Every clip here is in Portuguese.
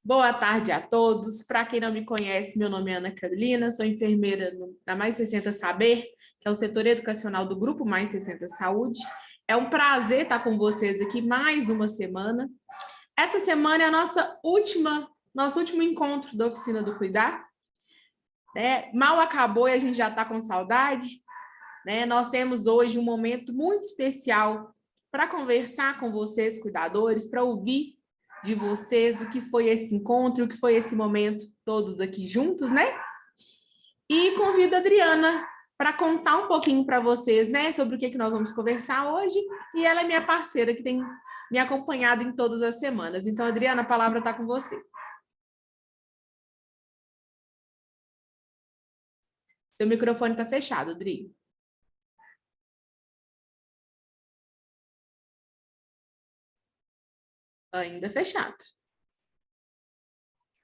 Boa tarde a todos. Para quem não me conhece, meu nome é Ana Carolina, sou enfermeira da Mais 60 Saber, que é o setor educacional do Grupo Mais 60 Saúde. É um prazer estar com vocês aqui mais uma semana. Essa semana é a nosso último encontro da Oficina do Cuidar. Mal acabou e a gente já está com saudade. Nós temos hoje um momento muito especial para conversar com vocês, cuidadores, para ouvir de vocês o que foi esse encontro, o que foi esse momento, todos aqui juntos, né? E convido a Adriana para contar um pouquinho para vocês, né, sobre o que nós vamos conversar hoje. E ela é minha parceira, que tem me acompanhado em todas as semanas. Então, Adriana, a palavra está com você. Seu microfone está fechado, Adri. Ainda fechado.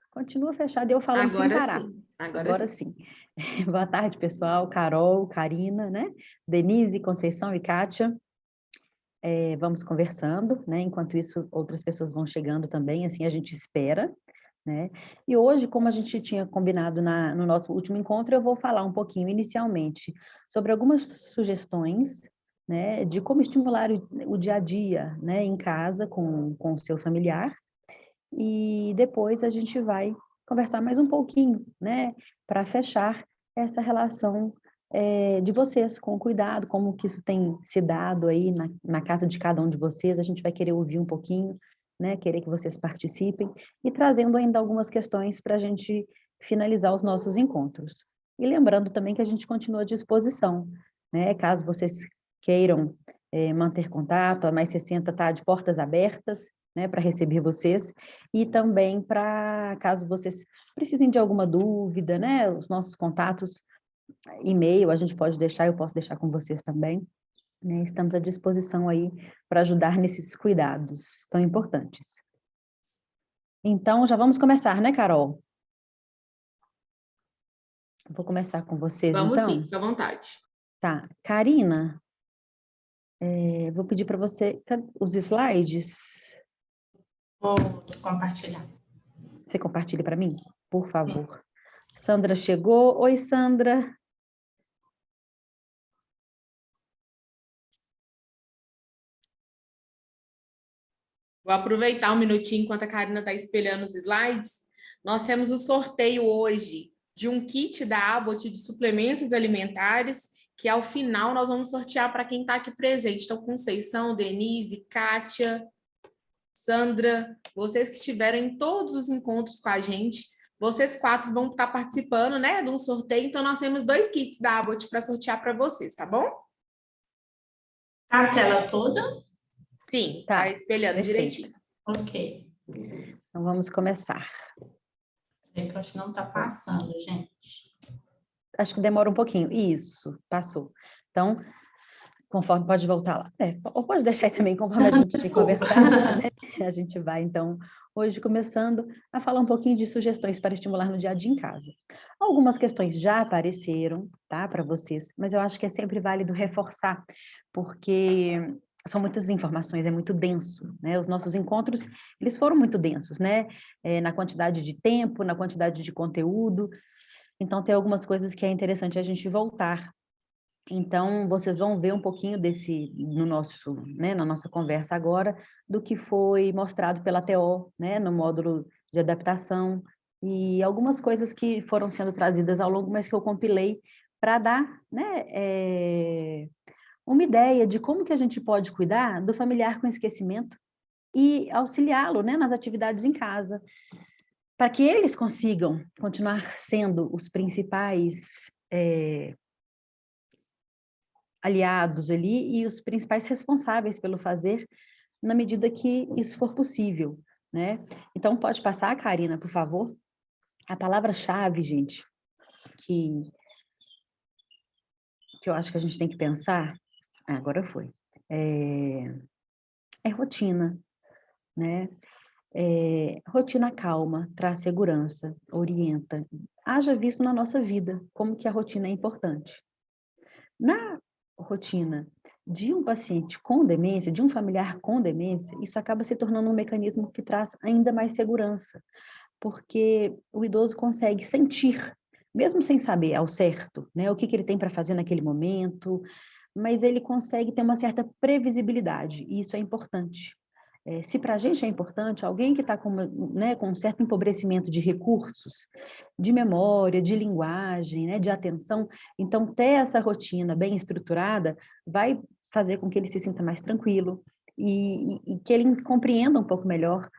Continua fechado e eu falando sem parar. Agora sim. Boa tarde, pessoal. Carol, Karina, né? Denise, Conceição e Kátia. Vamos conversando, né? Enquanto isso, outras pessoas vão chegando também, assim a gente espera, né? E hoje, como a gente tinha combinado no nosso último encontro, eu vou falar um pouquinho, inicialmente, sobre algumas sugestões, né? De como estimular o dia a dia, né? Em casa, com o seu familiar. E depois a gente vai conversar mais um pouquinho, né, para fechar essa relação de vocês com o cuidado, como que isso tem se dado aí na casa de cada um de vocês. A gente vai querer ouvir um pouquinho, né, querer que vocês participem e trazendo ainda algumas questões para a gente finalizar os nossos encontros. E lembrando também que a gente continua à disposição, né, caso vocês queiram manter contato, a Mais 60 está de portas abertas, né, para receber vocês, e também para, caso vocês precisem de alguma dúvida, né, os nossos contatos, e-mail, a gente pode deixar, eu posso deixar com vocês também, né, estamos à disposição aí para ajudar nesses cuidados tão importantes. Então, já vamos começar, né, Carol? Vou começar com vocês, Vamos então. Sim, fica à vontade. Tá, Karina, vou pedir para você, os slides... Vou compartilhar. Você compartilha para mim, por favor. Sandra chegou. Oi, Sandra. Vou aproveitar um minutinho enquanto a Karina está espelhando os slides. Nós temos o sorteio hoje de um kit da Abbott de suplementos alimentares, que ao final nós vamos sortear para quem está aqui presente. Então, Conceição, Denise, Kátia, Sandra, vocês que estiveram em todos os encontros com a gente, vocês 4 vão estar participando, né, de um sorteio. Então, nós temos 2 kits da Abbott para sortear para vocês, tá bom? A tela toda? Sim, tá espelhando direitinho. Ok. Então, vamos começar. É que eu acho que não está passando, gente. Acho que demora um pouquinho. Isso, passou. Então, conforme, pode voltar lá. Ou pode deixar aí também, conforme a gente conversar, né? A gente vai, então, hoje começando a falar um pouquinho de sugestões para estimular no dia a dia em casa. Algumas questões já apareceram, tá, para vocês, mas eu acho que é sempre válido reforçar, porque são muitas informações, é muito denso, né? Os nossos encontros, eles foram muito densos, né? Na quantidade de tempo, na quantidade de conteúdo. Então, tem algumas coisas que é interessante a gente voltar. Então, vocês vão ver um pouquinho na nossa conversa agora, do que foi mostrado pela TO, né, no módulo de adaptação, e algumas coisas que foram sendo trazidas ao longo, mas que eu compilei para dar, né, uma ideia de como que a gente pode cuidar do familiar com esquecimento e auxiliá-lo, né, nas atividades em casa, para que eles consigam continuar sendo os principais aliados ali e os principais responsáveis pelo fazer, na medida que isso for possível, né? Então, pode passar, Karina, por favor? A palavra-chave, gente, que eu acho que a gente tem que pensar, agora foi, é rotina, né? Rotina calma, traz segurança, orienta. Haja visto na nossa vida como que a rotina é importante. Na rotina de um paciente com demência, de um familiar com demência, isso acaba se tornando um mecanismo que traz ainda mais segurança, porque o idoso consegue sentir, mesmo sem saber ao certo, né, o que ele tem para fazer naquele momento, mas ele consegue ter uma certa previsibilidade, e isso é importante. Se para a gente é importante, alguém que está né, com um certo empobrecimento de recursos, de memória, de linguagem, né, de atenção, então ter essa rotina bem estruturada vai fazer com que ele se sinta mais tranquilo e que ele compreenda um pouco melhor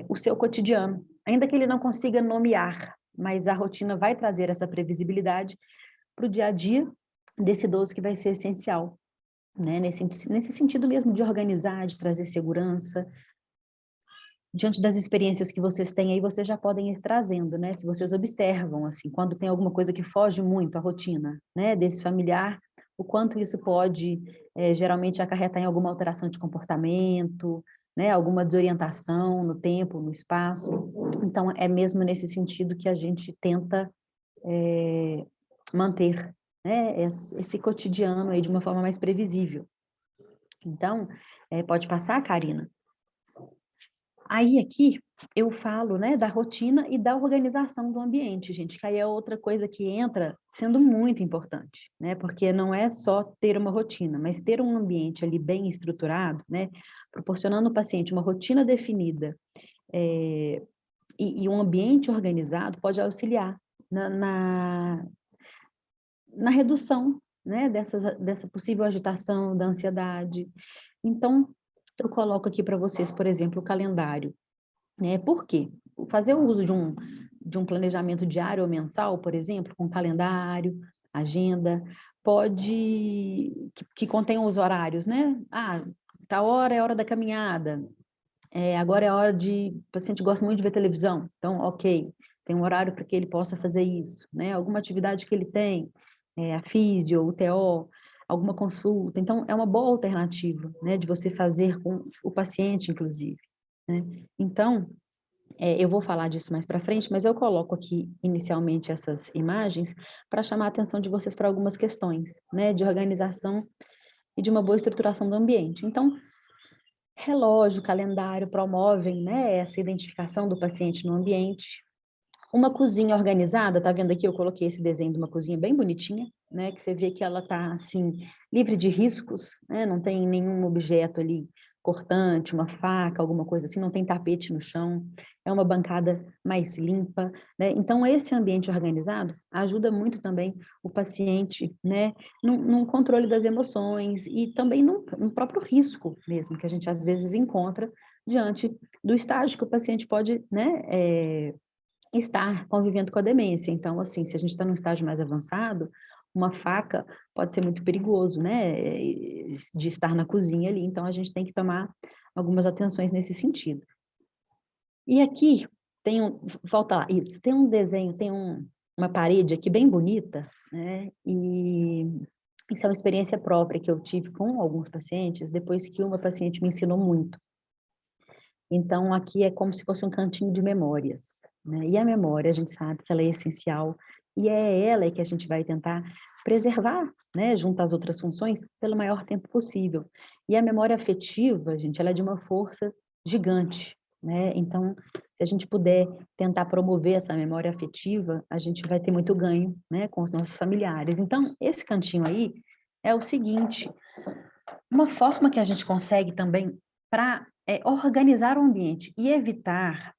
o seu cotidiano, ainda que ele não consiga nomear, mas a rotina vai trazer essa previsibilidade para o dia a dia desse idoso que vai ser essencial. Né? Nesse sentido mesmo de organizar, de trazer segurança. Diante das experiências que vocês têm aí, vocês já podem ir trazendo, né? Se vocês observam, assim, quando tem alguma coisa que foge muito à rotina, né, desse familiar, o quanto isso pode, geralmente, acarretar em alguma alteração de comportamento, né, alguma desorientação no tempo, no espaço. Então, é mesmo nesse sentido que a gente tenta manter, né, esse cotidiano aí de uma forma mais previsível. Então, pode passar, Karina? Aí aqui eu falo, né, da rotina e da organização do ambiente, gente, que aí é outra coisa que entra sendo muito importante, né, porque não é só ter uma rotina, mas ter um ambiente ali bem estruturado, né, proporcionando ao paciente uma rotina definida e um ambiente organizado pode auxiliar na redução, né, dessa possível agitação, da ansiedade. Então, eu coloco aqui para vocês, por exemplo, o calendário. Por quê? Fazer o uso de um planejamento diário ou mensal, por exemplo, com calendário, agenda, que contenha os horários, né? Tal hora é a hora da caminhada, agora é a hora o paciente gosta muito de ver televisão, então, ok, tem um horário para que ele possa fazer isso, né? Alguma atividade que ele tem, a físio, o TO, alguma consulta, então é uma boa alternativa, né, de você fazer com o paciente, inclusive, né? Então, eu vou falar disso mais para frente, mas eu coloco aqui inicialmente essas imagens para chamar a atenção de vocês para algumas questões, né, de organização e de uma boa estruturação do ambiente. Então, relógio, calendário promovem, né, essa identificação do paciente no ambiente. Uma cozinha organizada, tá vendo aqui? Eu coloquei esse desenho de uma cozinha bem bonitinha, né, que você vê que ela tá assim livre de riscos, né, não tem nenhum objeto ali cortante, uma faca, alguma coisa assim, não tem tapete no chão, é uma bancada mais limpa, né? Então esse ambiente organizado ajuda muito também o paciente, né, no controle das emoções e também no próprio risco mesmo que a gente às vezes encontra diante do estágio que o paciente pode, né, estar convivendo com a demência. Então, assim, se a gente está num estágio mais avançado, uma faca pode ser muito perigoso, né, de estar na cozinha ali. Então, a gente tem que tomar algumas atenções nesse sentido. E aqui volta lá, isso, tem um desenho, uma parede aqui bem bonita, né, e isso é uma experiência própria que eu tive com alguns pacientes, depois que uma paciente me ensinou muito. Então, aqui é como se fosse um cantinho de memórias, né? E a memória, a gente sabe que ela é essencial, e é ela que a gente vai tentar preservar, né, junto às outras funções, pelo maior tempo possível. E a memória afetiva, gente, ela é de uma força gigante, né? Então, se a gente puder tentar promover essa memória afetiva, a gente vai ter muito ganho, né, com os nossos familiares. Então, esse cantinho aí é o seguinte, uma forma que a gente consegue também para organizar o ambiente e evitar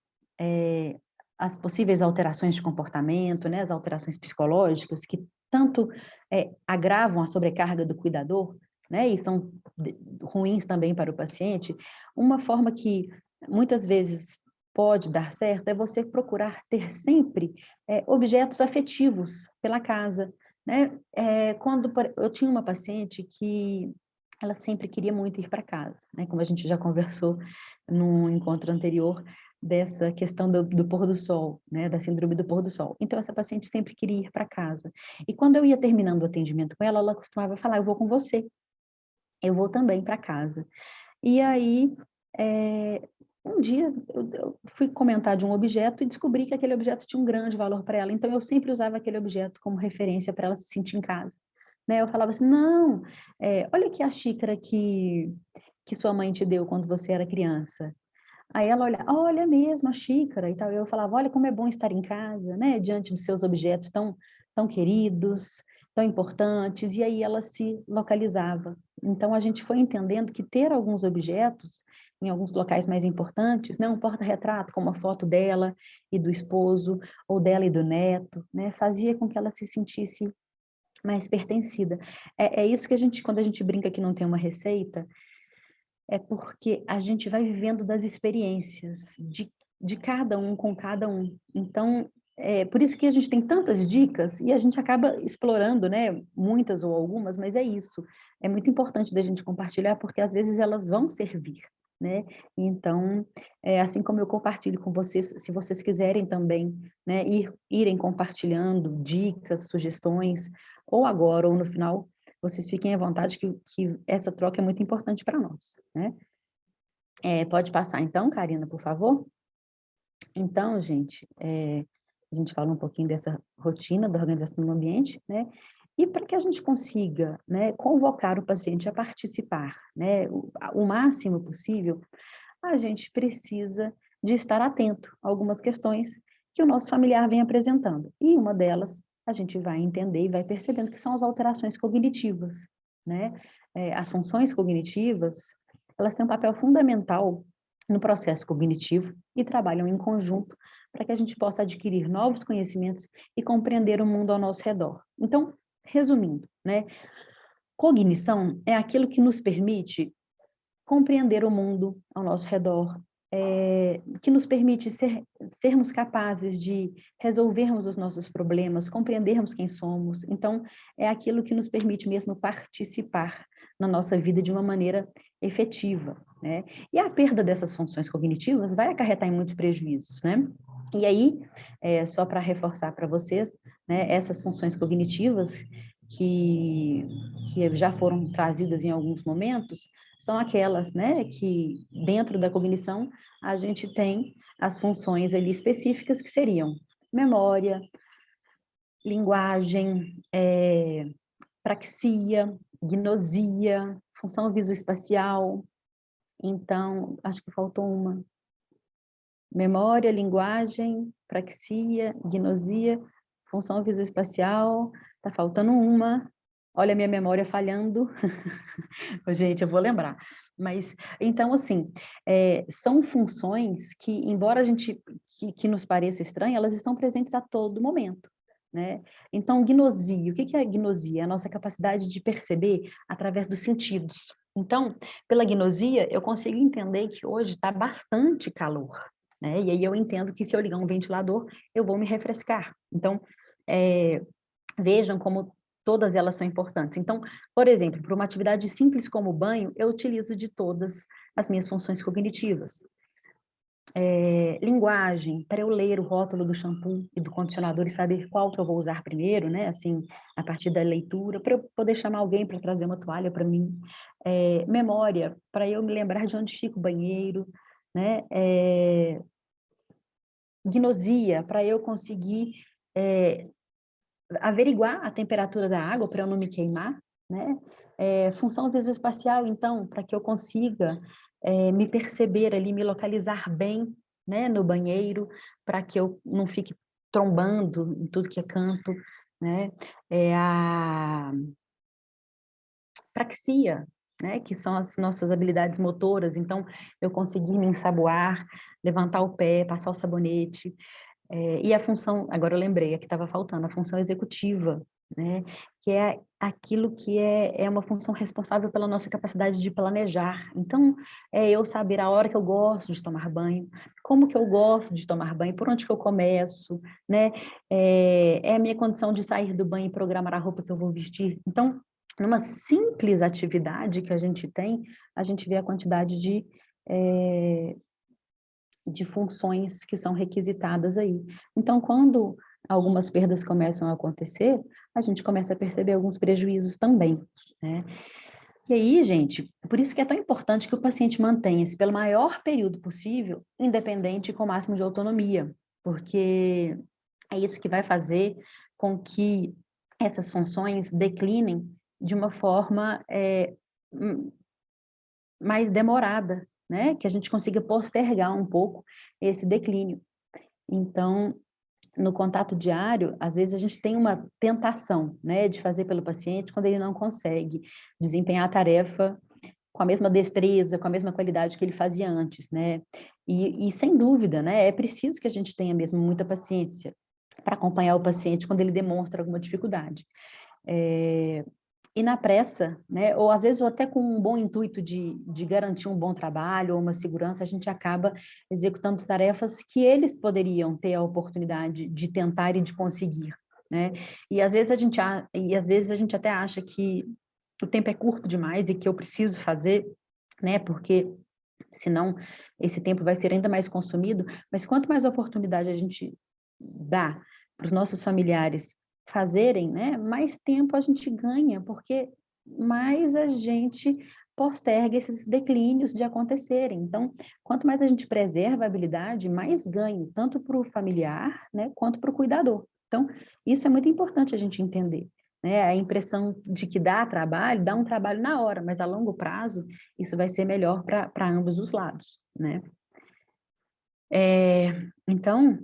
as possíveis alterações de comportamento, né, as alterações psicológicas que tanto agravam a sobrecarga do cuidador, né, e são ruins também para o paciente. Uma forma que muitas vezes pode dar certo é você procurar ter sempre objetos afetivos pela casa, né? Quando eu tinha uma paciente que ela sempre queria muito ir para casa, né? Como a gente já conversou num encontro anterior, dessa questão do pôr do sol, né? Da síndrome do pôr do sol. Então, essa paciente sempre queria ir para casa. E quando eu ia terminando o atendimento com ela, ela costumava falar, eu vou com você, eu vou também para casa. E aí, um dia, eu fui comentar de um objeto e descobri que aquele objeto tinha um grande valor para ela. Então, eu sempre usava aquele objeto como referência para ela se sentir em casa, né? Eu falava assim, não, olha aqui a xícara que sua mãe te deu quando você era criança. Aí ela olha mesmo a xícara e tal. Eu falava, olha como é bom estar em casa, né? Diante dos seus objetos tão queridos, tão importantes. E aí ela se localizava. Então a gente foi entendendo que ter alguns objetos em alguns locais mais importantes, né? Um porta-retrato com uma foto dela e do esposo, ou dela e do neto, né? Fazia com que ela se sentisse mais pertencida. É isso que quando a gente brinca que não tem uma receita, é porque a gente vai vivendo das experiências de cada um com cada um. Então, por isso que a gente tem tantas dicas e a gente acaba explorando, né, muitas ou algumas, mas é isso. É muito importante da gente compartilhar, porque às vezes elas vão servir, né? Então, assim como eu compartilho com vocês, se vocês quiserem também, né, irem compartilhando dicas, sugestões, ou agora ou no final, vocês fiquem à vontade que essa troca é muito importante para nós, né? Pode passar então, Karina, por favor? Então, gente, a gente fala um pouquinho dessa rotina da organização do ambiente, né? E para que a gente consiga, né, convocar o paciente a participar, né, o máximo possível, a gente precisa de estar atento a algumas questões que o nosso familiar vem apresentando. E uma delas, a gente vai entender e vai percebendo que são as alterações cognitivas, né? As funções cognitivas, elas têm um papel fundamental no processo cognitivo e trabalham em conjunto para que a gente possa adquirir novos conhecimentos e compreender o mundo ao nosso redor. Então, resumindo, né? Cognição é aquilo que nos permite compreender o mundo ao nosso redor, que nos permite sermos capazes de resolvermos os nossos problemas, compreendermos quem somos. Então, é aquilo que nos permite mesmo participar na nossa vida de uma maneira efetiva, né? E a perda dessas funções cognitivas vai acarretar em muitos prejuízos, né? E aí, só para reforçar para vocês, né, essas funções cognitivas que já foram trazidas em alguns momentos, são aquelas, né, que dentro da cognição a gente tem as funções ali específicas que seriam memória, linguagem, praxia, gnosia, função visoespacial. Então, acho que faltou uma. Memória, linguagem, praxia, gnosia, função visoespacial, tá faltando uma. Olha a minha memória falhando. Gente, eu vou lembrar. Mas, então, assim, são funções que, embora a gente, que nos pareça estranha, elas estão presentes a todo momento, né? Então, gnosia, o que é a gnosia? É a nossa capacidade de perceber através dos sentidos. Então, pela gnosia, eu consigo entender que hoje está bastante calor, né? E aí eu entendo que se eu ligar um ventilador, eu vou me refrescar. Então, vejam como todas elas são importantes. Então, por exemplo, para uma atividade simples como o banho, eu utilizo de todas as minhas funções cognitivas. Linguagem, para eu ler o rótulo do shampoo e do condicionador e saber qual que eu vou usar primeiro, né? Assim, a partir da leitura, para eu poder chamar alguém para trazer uma toalha para mim. Memória, para eu me lembrar de onde fica o banheiro, né? Gnosia, para eu conseguir averiguar a temperatura da água para eu não me queimar, né? Função visoespacial, então, para que eu consiga me perceber ali, me localizar bem, né, no banheiro, para que eu não fique trombando em tudo que é canto, né? A praxia, né, que são as nossas habilidades motoras, então, eu conseguir me ensaboar, levantar o pé, passar o sabonete, e a função, agora eu lembrei, a que estava faltando, a função executiva, né? Que é aquilo que é uma função responsável pela nossa capacidade de planejar. Então, é eu saber a hora que eu gosto de tomar banho, como que eu gosto de tomar banho, por onde que eu começo, né? É a minha condição de sair do banho e programar a roupa que eu vou vestir. Então, numa simples atividade que a gente tem, a gente vê a quantidade de funções que são requisitadas aí. Então, quando algumas perdas começam a acontecer, a gente começa a perceber alguns prejuízos também, né? E aí, gente, por isso que é tão importante que o paciente mantenha-se pelo maior período possível, independente e com o máximo de autonomia, porque é isso que vai fazer com que essas funções declinem de uma forma mais demorada, né? Que a gente consiga postergar um pouco esse declínio. Então, no contato diário, às vezes a gente tem uma tentação, né, de fazer pelo paciente quando ele não consegue desempenhar a tarefa com a mesma destreza, com a mesma qualidade que ele fazia antes, né? E sem dúvida, né, é preciso que a gente tenha mesmo muita paciência para acompanhar o paciente quando ele demonstra alguma dificuldade. E na pressa, né, ou às vezes até com um bom intuito de garantir um bom trabalho ou uma segurança, a gente acaba executando tarefas que eles poderiam ter a oportunidade de tentar e de conseguir, né? E às vezes a gente até acha que o tempo é curto demais e que eu preciso fazer, né? Porque senão esse tempo vai ser ainda mais consumido, mas quanto mais oportunidade a gente dá para os nossos familiares fazerem, né, mais tempo a gente ganha, porque mais a gente posterga esses declínios de acontecerem. Então, quanto mais a gente preserva a habilidade, mais ganho, tanto para o familiar, né, quanto para o cuidador. Então, isso é muito importante a gente entender, né? A impressão de que dá um trabalho na hora, mas a longo prazo, isso vai ser melhor para ambos os lados, né? Então,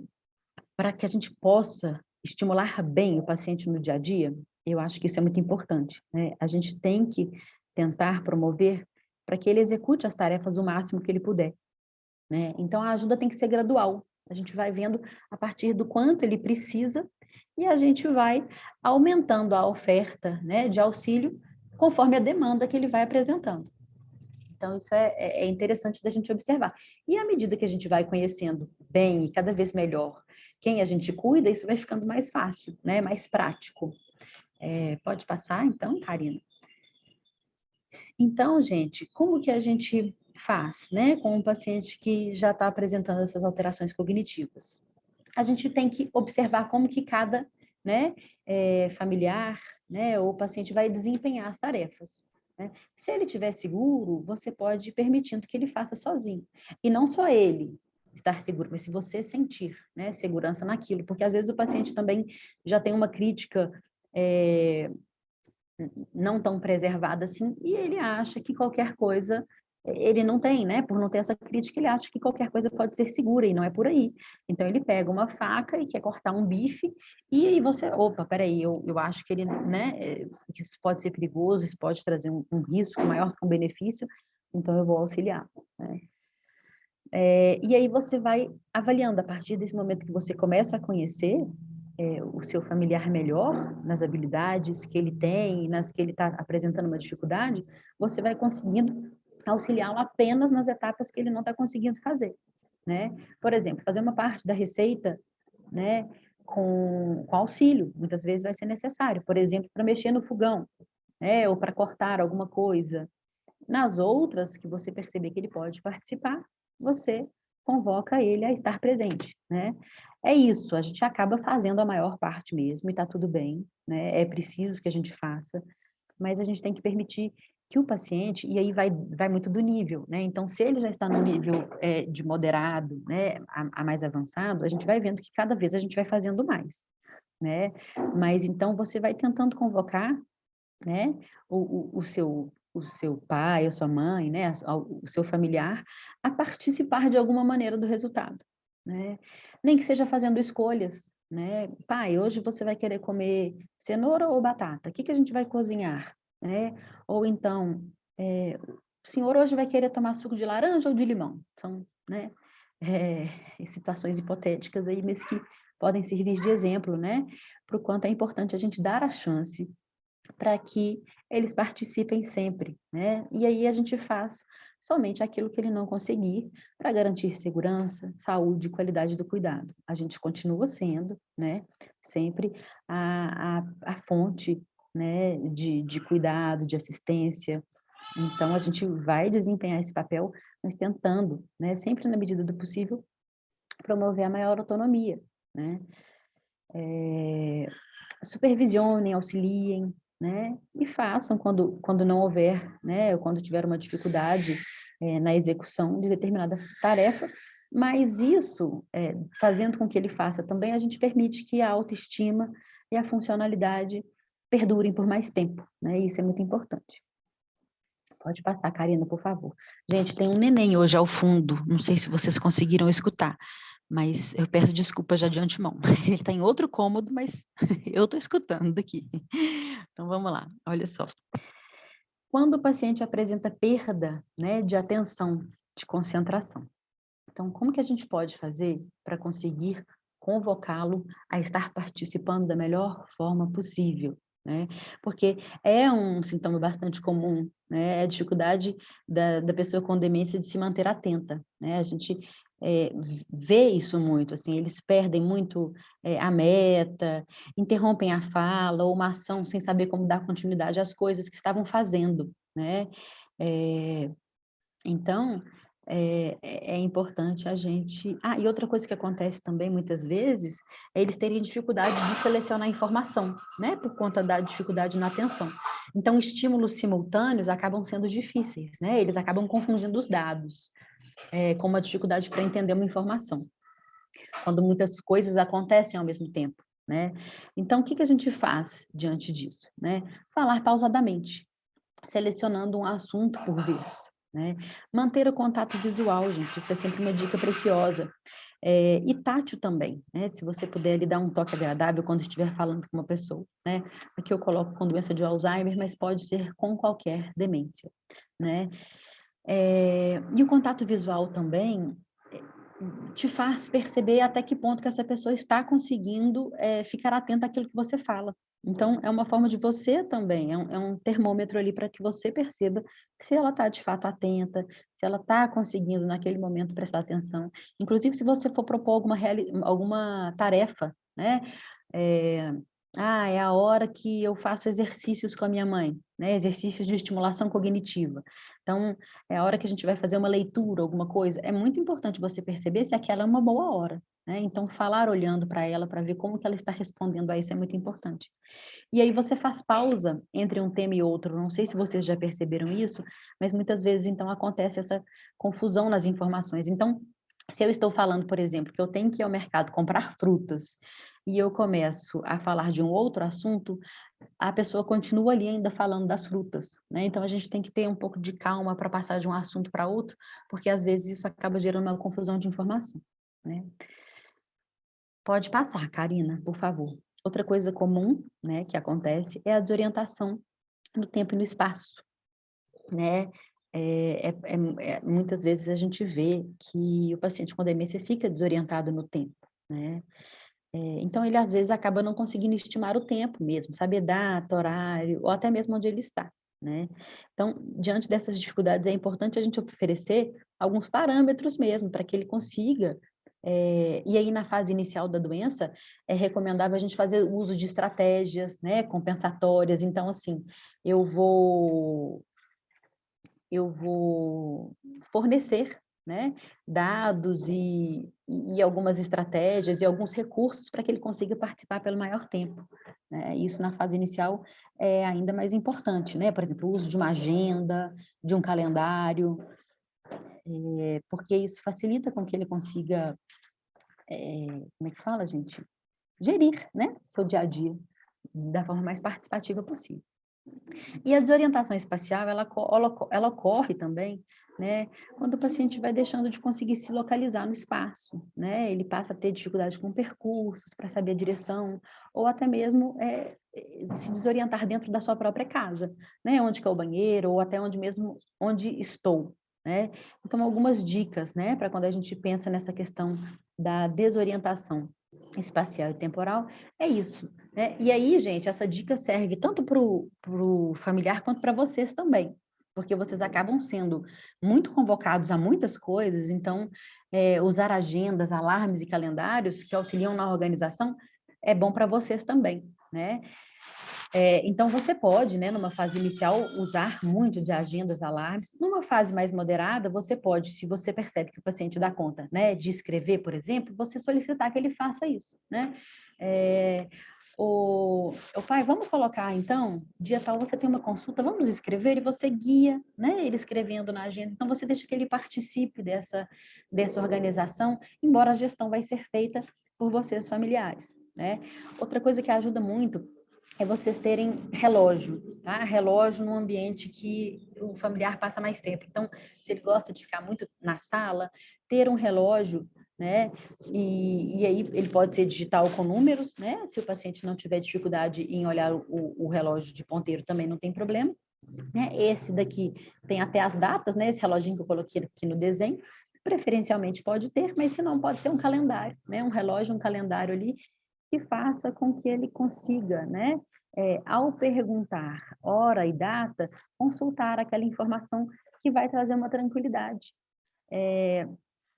para que a gente possa estimular bem o paciente no dia a dia, eu acho que isso é muito importante, né? A gente tem que tentar promover para que ele execute as tarefas o máximo que ele puder, né? Então, a ajuda tem que ser gradual. A gente vai vendo a partir do quanto ele precisa e a gente vai aumentando a oferta, né, de auxílio conforme a demanda que ele vai apresentando. Então, isso é interessante da gente observar. E à medida que a gente vai conhecendo bem e cada vez melhor quem a gente cuida, isso vai ficando mais fácil, né? Mais prático. Pode passar, então, Karina? Então, gente, como que a gente faz, né? Com um paciente que já está apresentando essas alterações cognitivas? A gente tem que observar como que cada, né, familiar, né, ou paciente vai desempenhar as tarefas, né? Se ele estiver seguro, você pode ir permitindo que ele faça sozinho. E não só ele estar seguro, mas se você sentir, né, segurança naquilo, porque às vezes o paciente também já tem uma crítica não tão preservada assim, e ele acha que qualquer coisa, ele não tem, né? Por não ter essa crítica, ele acha que qualquer coisa pode ser segura, e não é por aí. Então, ele pega uma faca e quer cortar um bife, e aí você, opa, peraí, eu acho que ele, né, que isso pode ser perigoso, isso pode trazer um risco maior do que um benefício, então eu vou auxiliar, né? E aí você vai avaliando, a partir desse momento que você começa a conhecer o seu familiar melhor, nas habilidades que ele tem, nas que ele está apresentando uma dificuldade, você vai conseguindo auxiliá-lo apenas nas etapas que ele não está conseguindo fazer, né? Por exemplo, fazer uma parte da receita, né, com auxílio, muitas vezes vai ser necessário, por exemplo, para mexer no fogão, né, ou para cortar alguma coisa. Nas outras, que você perceber que ele pode participar, você convoca ele a estar presente, né? É isso, a gente acaba fazendo a maior parte mesmo, e tá tudo bem, né? É preciso que a gente faça, mas a gente tem que permitir que o paciente, e aí vai muito do nível, né? Então, se ele já está no nível de moderado, né, a mais avançado, a gente vai vendo que cada vez a gente vai fazendo mais, né? Mas então você vai tentando convocar, né, o seu pai, a sua mãe, né, o seu familiar, a participar de alguma maneira do resultado, né? Nem que seja fazendo escolhas, né? Pai, hoje você vai querer comer cenoura ou batata? O que que a gente vai cozinhar, né? Ou então, o senhor hoje vai querer tomar suco de laranja ou de limão? São, né, situações hipotéticas aí, mas que podem servir de exemplo, né, para o quanto é importante a gente dar a chance para que eles participem sempre, né? E aí a gente faz somente aquilo que ele não conseguir para garantir segurança, saúde e qualidade do cuidado. A gente continua sendo, né, sempre a fonte, né, de cuidado, de assistência. Então, a gente vai desempenhar esse papel, mas tentando, né, sempre na medida do possível, promover a maior autonomia, né? Supervisionem, auxiliem, né? E façam quando não houver, né? Ou quando tiver uma dificuldade na execução de determinada tarefa. Mas isso, fazendo com que ele faça também, a gente permite que a autoestima e a funcionalidade perdurem por mais tempo, né? Isso é muito importante. Pode passar, Karina, por favor. Gente, tem um neném hoje ao fundo, não sei se vocês conseguiram escutar, mas eu peço desculpa já de antemão. Ele está em outro cômodo, mas eu estou escutando daqui. Então, vamos lá, olha só. Quando o paciente apresenta perda, né, de atenção, de concentração, então, como que a gente pode fazer para conseguir convocá-lo a estar participando da melhor forma possível, né? Porque é um sintoma bastante comum, né? É a dificuldade da pessoa com demência de se manter atenta, né? A gente vê isso muito, assim, eles perdem muito a meta, interrompem a fala ou uma ação sem saber como dar continuidade às coisas que estavam fazendo, né? Então, é importante a gente... Ah, e outra coisa que acontece também, muitas vezes, é eles terem dificuldade de selecionar informação, né? Por conta da dificuldade na atenção. Então, estímulos simultâneos acabam sendo difíceis, né? Eles acabam confundindo os dados, com uma dificuldade para entender uma informação, quando muitas coisas acontecem ao mesmo tempo, né? Então, o que a gente faz diante disso, né? Falar pausadamente, selecionando um assunto por vez, né? Manter o contato visual, gente, isso é sempre uma dica preciosa. E tátil também, né? Se você puder lhe dar um toque agradável quando estiver falando com uma pessoa, né? Aqui eu coloco com doença de Alzheimer, mas pode ser com qualquer demência, né? E o contato visual também te faz perceber até que ponto que essa pessoa está conseguindo ficar atenta àquilo que você fala. Então, é uma forma de você também, é um termômetro ali para que você perceba se ela está de fato atenta, se ela está conseguindo naquele momento prestar atenção. Inclusive, se você for propor alguma tarefa, né? É a hora que eu faço exercícios com a minha mãe, né? Exercícios de estimulação cognitiva. Então, é a hora que a gente vai fazer uma leitura, alguma coisa. É muito importante você perceber se aquela é uma boa hora, né? Então, falar olhando para ela, para ver como que ela está respondendo a isso é muito importante. E aí você faz pausa entre um tema e outro. Não sei se vocês já perceberam isso, mas muitas vezes, então, acontece essa confusão nas informações. Então, se eu estou falando, por exemplo, que eu tenho que ir ao mercado comprar frutas e eu começo a falar de um outro assunto, a pessoa continua ali ainda falando das frutas, né? Então, a gente tem que ter um pouco de calma para passar de um assunto para outro, porque às vezes isso acaba gerando uma confusão de informação, né? Pode passar, Karina, por favor. Outra coisa comum, né, que acontece é a desorientação no tempo e no espaço, né? Muitas vezes a gente vê que o paciente com demência fica desorientado no tempo, né? Então, ele às vezes acaba não conseguindo estimar o tempo mesmo, saber data, horário, ou até mesmo onde ele está, né? Então, diante dessas dificuldades, é importante a gente oferecer alguns parâmetros mesmo, para que ele consiga. E aí, na fase inicial da doença, é recomendável a gente fazer uso de estratégias, né, compensatórias. Então, assim, eu vou fornecer, né, dados e algumas estratégias e alguns recursos para que ele consiga participar pelo maior tempo, né? Isso na fase inicial é ainda mais importante, né? Por exemplo, o uso de uma agenda, de um calendário, porque isso facilita com que ele consiga, como é que fala, gente? Gerir, né, seu dia a dia da forma mais participativa possível. E a desorientação espacial, ela ocorre também, né, quando o paciente vai deixando de conseguir se localizar no espaço, né, ele passa a ter dificuldade com percursos, para saber a direção, ou até mesmo se desorientar dentro da sua própria casa, né, onde que é o banheiro, ou até onde estou, né. Então, algumas dicas, né, para quando a gente pensa nessa questão da desorientação espacial e temporal, é isso, né? E aí, gente, essa dica serve tanto para o familiar quanto para vocês também, porque vocês acabam sendo muito convocados a muitas coisas, então, usar agendas, alarmes e calendários que auxiliam na organização é bom para vocês também, né? Então, você pode, né, numa fase inicial, usar muito de agendas, alarmes. Numa fase mais moderada, você pode, se você percebe que o paciente dá conta, né, de escrever, por exemplo, você solicitar que ele faça isso, né? O pai, vamos colocar, então, dia tal você tem uma consulta, vamos escrever, e você guia, né, ele escrevendo na agenda. Então, você deixa que ele participe dessa organização, embora a gestão vai ser feita por vocês, familiares, né? Outra coisa que ajuda muito é vocês terem relógio, tá? Relógio num ambiente que o familiar passa mais tempo. Então, se ele gosta de ficar muito na sala, ter um relógio, né? E aí ele pode ser digital com números, né? Se o paciente não tiver dificuldade em olhar o relógio de ponteiro, também não tem problema, né? Esse daqui tem até as datas, né? Esse reloginho que eu coloquei aqui no desenho, preferencialmente pode ter, mas se não, pode ser um calendário, né? Um relógio, um calendário ali, que faça com que ele consiga, né, ao perguntar hora e data, consultar aquela informação que vai trazer uma tranquilidade.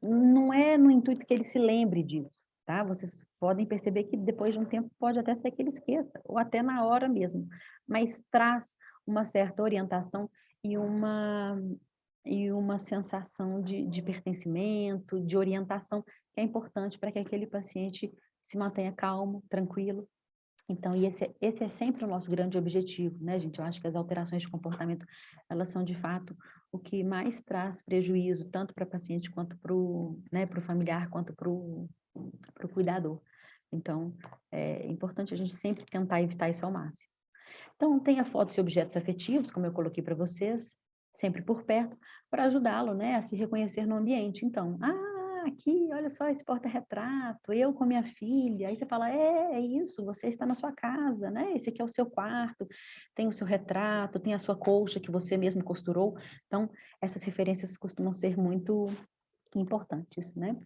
Não é no intuito que ele se lembre disso, tá? Vocês podem perceber que depois de um tempo pode até ser que ele esqueça, ou até na hora mesmo, mas traz uma certa orientação e uma sensação de pertencimento, de orientação, que é importante para que aquele paciente se mantenha calmo, tranquilo. Então, esse é sempre o nosso grande objetivo, né, gente? Eu acho que as alterações de comportamento, elas são, de fato, o que mais traz prejuízo, tanto para o paciente, quanto para o, né, para o familiar, quanto para o cuidador. Então, é importante a gente sempre tentar evitar isso ao máximo. Então, tenha fotos e objetos afetivos, como eu coloquei para vocês, sempre por perto, para ajudá-lo, né, a se reconhecer no ambiente. Então, aqui, olha só esse porta-retrato, eu com minha filha. Aí você fala, é isso, você está na sua casa, né? Esse aqui é o seu quarto, tem o seu retrato, tem a sua colcha que você mesmo costurou. Então, essas referências costumam ser muito importantes, né?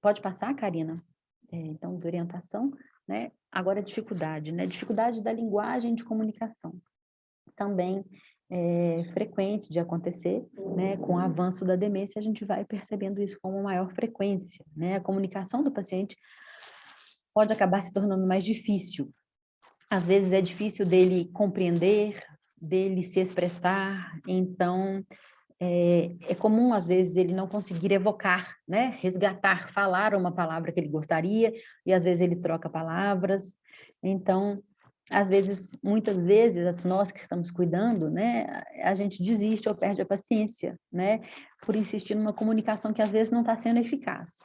Pode passar, Karina? Então, de orientação, né? Agora, dificuldade, né? Dificuldade da linguagem de comunicação. Também é frequente de acontecer, né? Com o avanço da demência, a gente vai percebendo isso com uma maior frequência, né? A comunicação do paciente pode acabar se tornando mais difícil. Às vezes é difícil dele compreender, dele se expressar, então é comum, às vezes, ele não conseguir evocar, né? Resgatar, falar uma palavra que ele gostaria, e às vezes ele troca palavras. Então, às vezes, muitas vezes, nós que estamos cuidando, né, a gente desiste ou perde a paciência, né? Por insistir numa comunicação que às vezes não está sendo eficaz.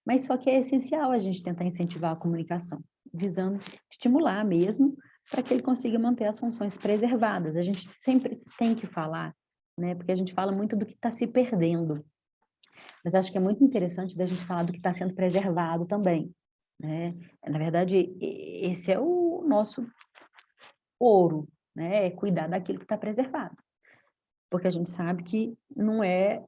Mas só que é essencial a gente tentar incentivar a comunicação, visando estimular mesmo, para que ele consiga manter as funções preservadas. A gente sempre tem que falar, né? Porque a gente fala muito do que está se perdendo. Mas eu acho que é muito interessante da gente falar do que está sendo preservado também, né? Na verdade, esse é o nosso ouro, né? É cuidar daquilo que está preservado. Porque a gente sabe que não é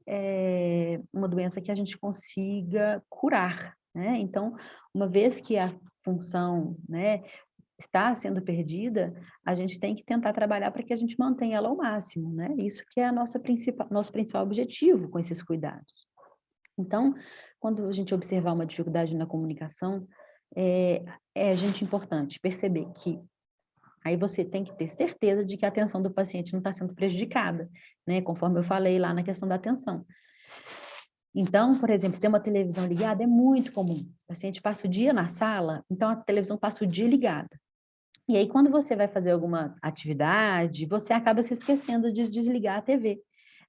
uma doença que a gente consiga curar, né? Então, uma vez que a função, né, está sendo perdida, a gente tem que tentar trabalhar para que a gente mantenha ela ao máximo, né? Isso que é nosso principal objetivo com esses cuidados. Então, quando a gente observar uma dificuldade na comunicação, a gente importante perceber que aí você tem que ter certeza de que a atenção do paciente não está sendo prejudicada, né? Conforme eu falei lá na questão da atenção. Então, por exemplo, ter uma televisão ligada é muito comum. O paciente passa o dia na sala, então a televisão passa o dia ligada. E aí, quando você vai fazer alguma atividade, você acaba se esquecendo de desligar a TV.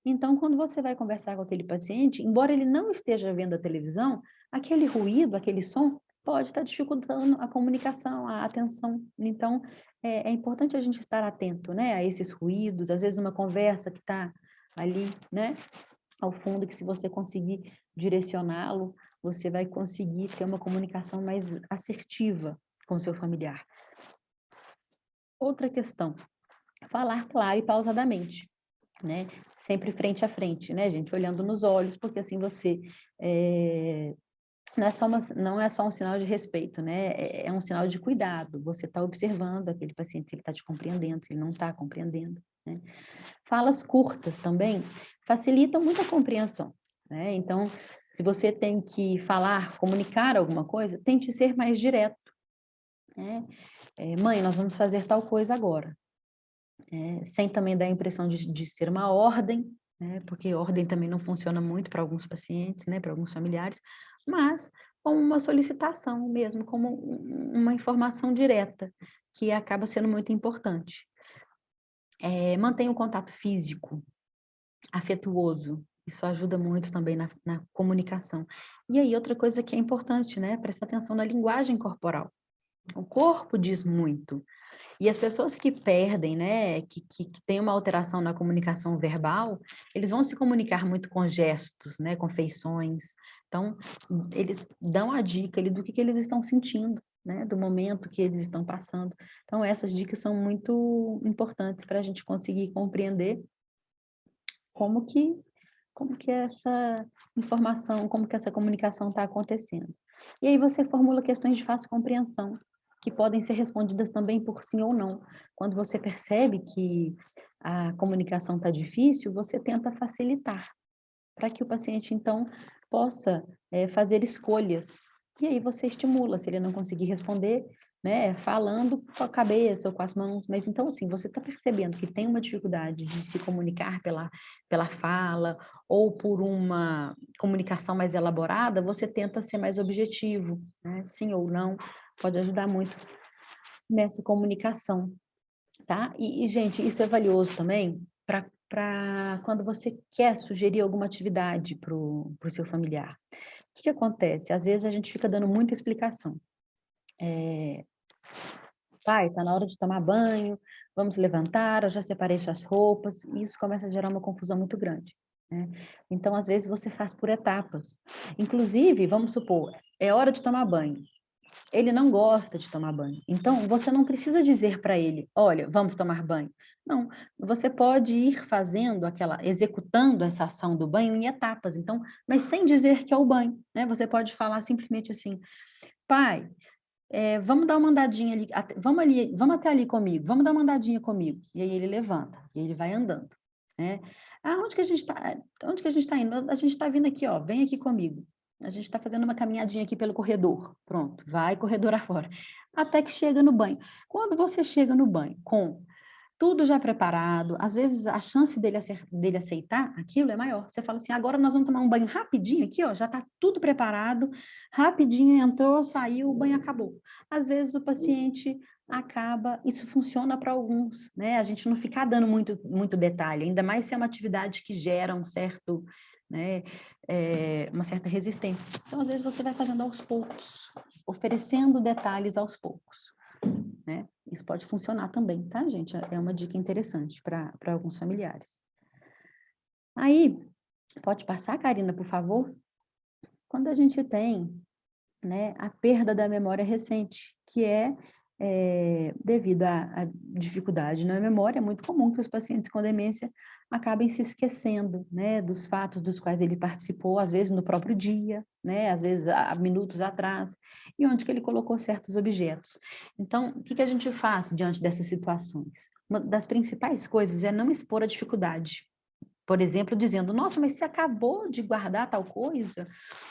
Então, quando você vai conversar com aquele paciente, embora ele não esteja vendo a televisão, aquele ruído, aquele som, pode estar dificultando a comunicação, a atenção. Então, é importante a gente estar atento, né, a esses ruídos, às vezes uma conversa que está ali, né, ao fundo, que se você conseguir direcioná-lo, você vai conseguir ter uma comunicação mais assertiva com o seu familiar. Outra questão, falar claro e pausadamente, né? Sempre frente a frente, né, gente? Olhando nos olhos, porque assim você não é só um sinal de respeito, né? É um sinal de cuidado. Você está observando aquele paciente, se ele está te compreendendo, se ele não está compreendendo, né? Falas curtas também facilitam muito a compreensão, né? Então, se você tem que falar, comunicar alguma coisa, tente ser mais direto, né? Mãe, nós vamos fazer tal coisa agora. Sem também dar a impressão de ser uma ordem, né? Porque ordem também não funciona muito para alguns pacientes, né? Para alguns familiares, mas como uma solicitação mesmo, como uma informação direta, que acaba sendo muito importante. Mantenha o contato físico, afetuoso, isso ajuda muito também na comunicação. E aí, outra coisa que é importante, né? Prestar atenção na linguagem corporal. O corpo diz muito. E as pessoas que perdem, né, que têm uma alteração na comunicação verbal, eles vão se comunicar muito com gestos, né, com feições. Então, eles dão a dica ali do que eles estão sentindo, né, do momento que eles estão passando. Então, essas dicas são muito importantes para a gente conseguir compreender como que essa informação, como que essa comunicação está acontecendo. E aí você formula questões de fácil compreensão, que podem ser respondidas também por sim ou não. Quando você percebe que a comunicação está difícil, você tenta facilitar, para que o paciente, então, possa fazer escolhas. E aí você estimula, se ele não conseguir responder, né, falando com a cabeça ou com as mãos, mas então, assim, você está percebendo que tem uma dificuldade de se comunicar pela fala ou por uma comunicação mais elaborada, você tenta ser mais objetivo, né, sim ou não, pode ajudar muito nessa comunicação, tá? E gente, isso é valioso também para quando você quer sugerir alguma atividade para o seu familiar. O que acontece? Às vezes a gente fica dando muita explicação. Pai, está na hora de tomar banho, vamos levantar, eu já separei suas roupas, e isso começa a gerar uma confusão muito grande, né? Então, às vezes, você faz por etapas. Inclusive, vamos supor, é hora de tomar banho. Ele não gosta de tomar banho. Então, você não precisa dizer para ele, olha, vamos tomar banho. Não, você pode ir executando essa ação do banho em etapas, então, mas sem dizer que é o banho, né? Você pode falar simplesmente assim, pai, vamos dar uma andadinha ali, vamos até ali comigo, vamos dar uma andadinha comigo. E aí ele levanta, e ele vai andando, né? Ah, onde que a gente está indo? A gente está vindo aqui, ó, vem aqui comigo. A gente está fazendo uma caminhadinha aqui pelo corredor. Pronto, vai corredor afora. Até que chega no banho. Quando você chega no banho com tudo já preparado, às vezes a chance dele aceitar aquilo é maior. Você fala assim, agora nós vamos tomar um banho rapidinho aqui, ó, já está tudo preparado, rapidinho entrou, saiu, o banho acabou. Às vezes o paciente acaba, isso funciona para alguns, né? A gente não ficar dando muito detalhe, ainda mais se é uma atividade que gera um certo, né, uma certa resistência. Então, às vezes você vai fazendo aos poucos, oferecendo detalhes aos poucos, né? Isso pode funcionar também, tá, gente? É uma dica interessante para alguns familiares. Aí, pode passar, Karina, por favor? Quando a gente tem, né, a perda da memória recente, que é devido à dificuldade na memória, é muito comum que os pacientes com demência acabem se esquecendo, né, dos fatos dos quais ele participou, às vezes no próprio dia, né, às vezes há minutos atrás, e onde que ele colocou certos objetos. Então, o que a gente faz diante dessas situações? Uma das principais coisas é não expor a dificuldade. Por exemplo, dizendo, nossa, mas você acabou de guardar tal coisa?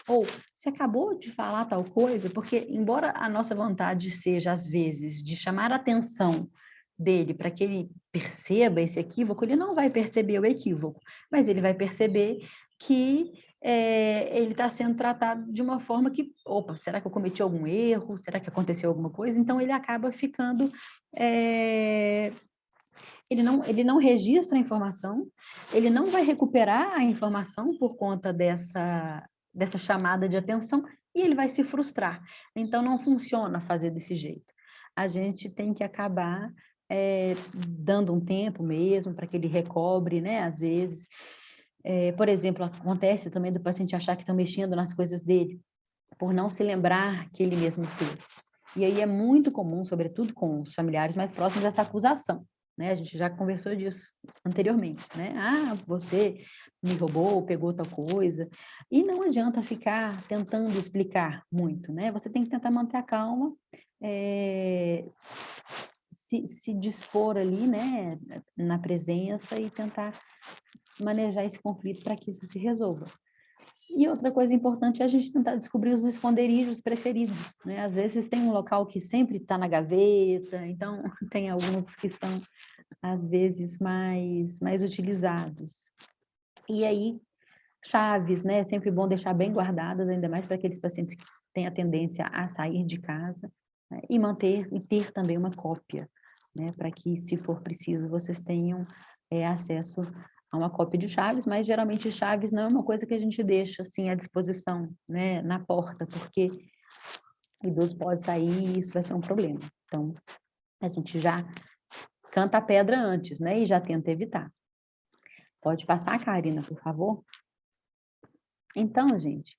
Ou você acabou de falar tal coisa? Porque, embora a nossa vontade seja, às vezes, de chamar a atenção dele para que ele perceba esse equívoco, ele não vai perceber o equívoco, mas ele vai perceber que ele está sendo tratado de uma forma que, opa, será que eu cometi algum erro? Será que aconteceu alguma coisa? Então, ele acaba ficando... Ele não registra a informação, ele não vai recuperar a informação por conta dessa chamada de atenção e ele vai se frustrar. Então, não funciona fazer desse jeito. A gente tem que acabar dando um tempo mesmo para que ele recobre, né? Às vezes, por exemplo, acontece também do paciente achar que estão mexendo nas coisas dele, por não se lembrar que ele mesmo fez. E aí é muito comum, sobretudo com os familiares mais próximos, essa acusação, né? A gente já conversou disso anteriormente, né? Ah, você me roubou, pegou tal coisa. E não adianta ficar tentando explicar muito, né? Você tem que tentar manter a calma, se dispor ali, né, na presença e tentar manejar esse conflito para que isso se resolva. E outra coisa importante é a gente tentar descobrir os esconderijos preferidos, né? Às vezes tem um local que sempre está na gaveta, então tem alguns que são, às vezes, mais utilizados. E aí, chaves, né? É sempre bom deixar bem guardadas, ainda mais para aqueles pacientes que têm a tendência a sair de casa, né? E ter também uma cópia, né? Para que, se for preciso, vocês tenham acesso a uma cópia de chaves, mas geralmente chaves não é uma coisa que a gente deixa assim à disposição, né, na porta, porque o idoso pode sair e isso vai ser um problema. Então, a gente já canta a pedra antes, né? E já tenta evitar. Pode passar, Karina, por favor? Então, gente,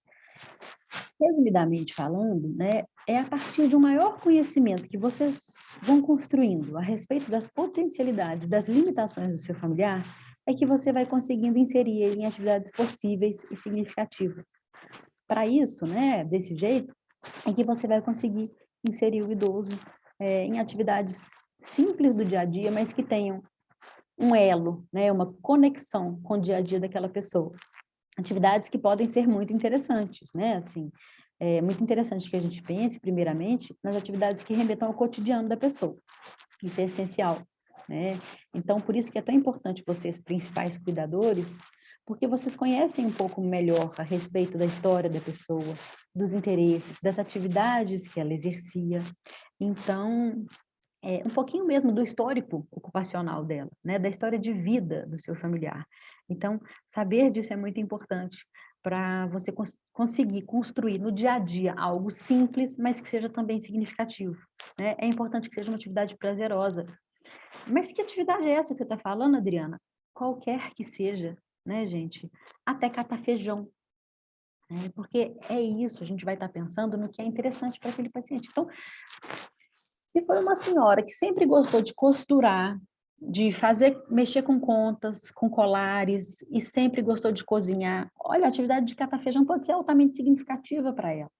resumidamente falando, né, é a partir de um maior conhecimento que vocês vão construindo a respeito das potencialidades, das limitações do seu familiar, é que você vai conseguindo inserir ele em atividades possíveis e significativas. Para isso, né, desse jeito, é que você vai conseguir inserir o idoso em atividades simples do dia a dia, mas que tenham um elo, né, uma conexão com o dia a dia daquela pessoa. Atividades que podem ser muito interessantes, né? Assim, é muito interessante que a gente pense, primeiramente, nas atividades que remetam ao cotidiano da pessoa. Isso é essencial, né? Então, por isso que é tão importante vocês, principais cuidadores, porque vocês conhecem um pouco melhor a respeito da história da pessoa, dos interesses, das atividades que ela exercia. Então, um pouquinho mesmo do histórico ocupacional dela, né? Da história de vida do seu familiar. Então, saber disso é muito importante para você conseguir construir no dia a dia algo simples, mas que seja também significativo, né? É importante que seja uma atividade prazerosa. Mas que atividade é essa que você está falando, Adriana? Qualquer que seja, né, gente? Até catar feijão, né? Porque é isso, a gente vai estar pensando no que é interessante para aquele paciente. Então, se foi uma senhora que sempre gostou de costurar, de mexer com contas, com colares, e sempre gostou de cozinhar, olha, a atividade de catar feijão pode ser altamente significativa para ela.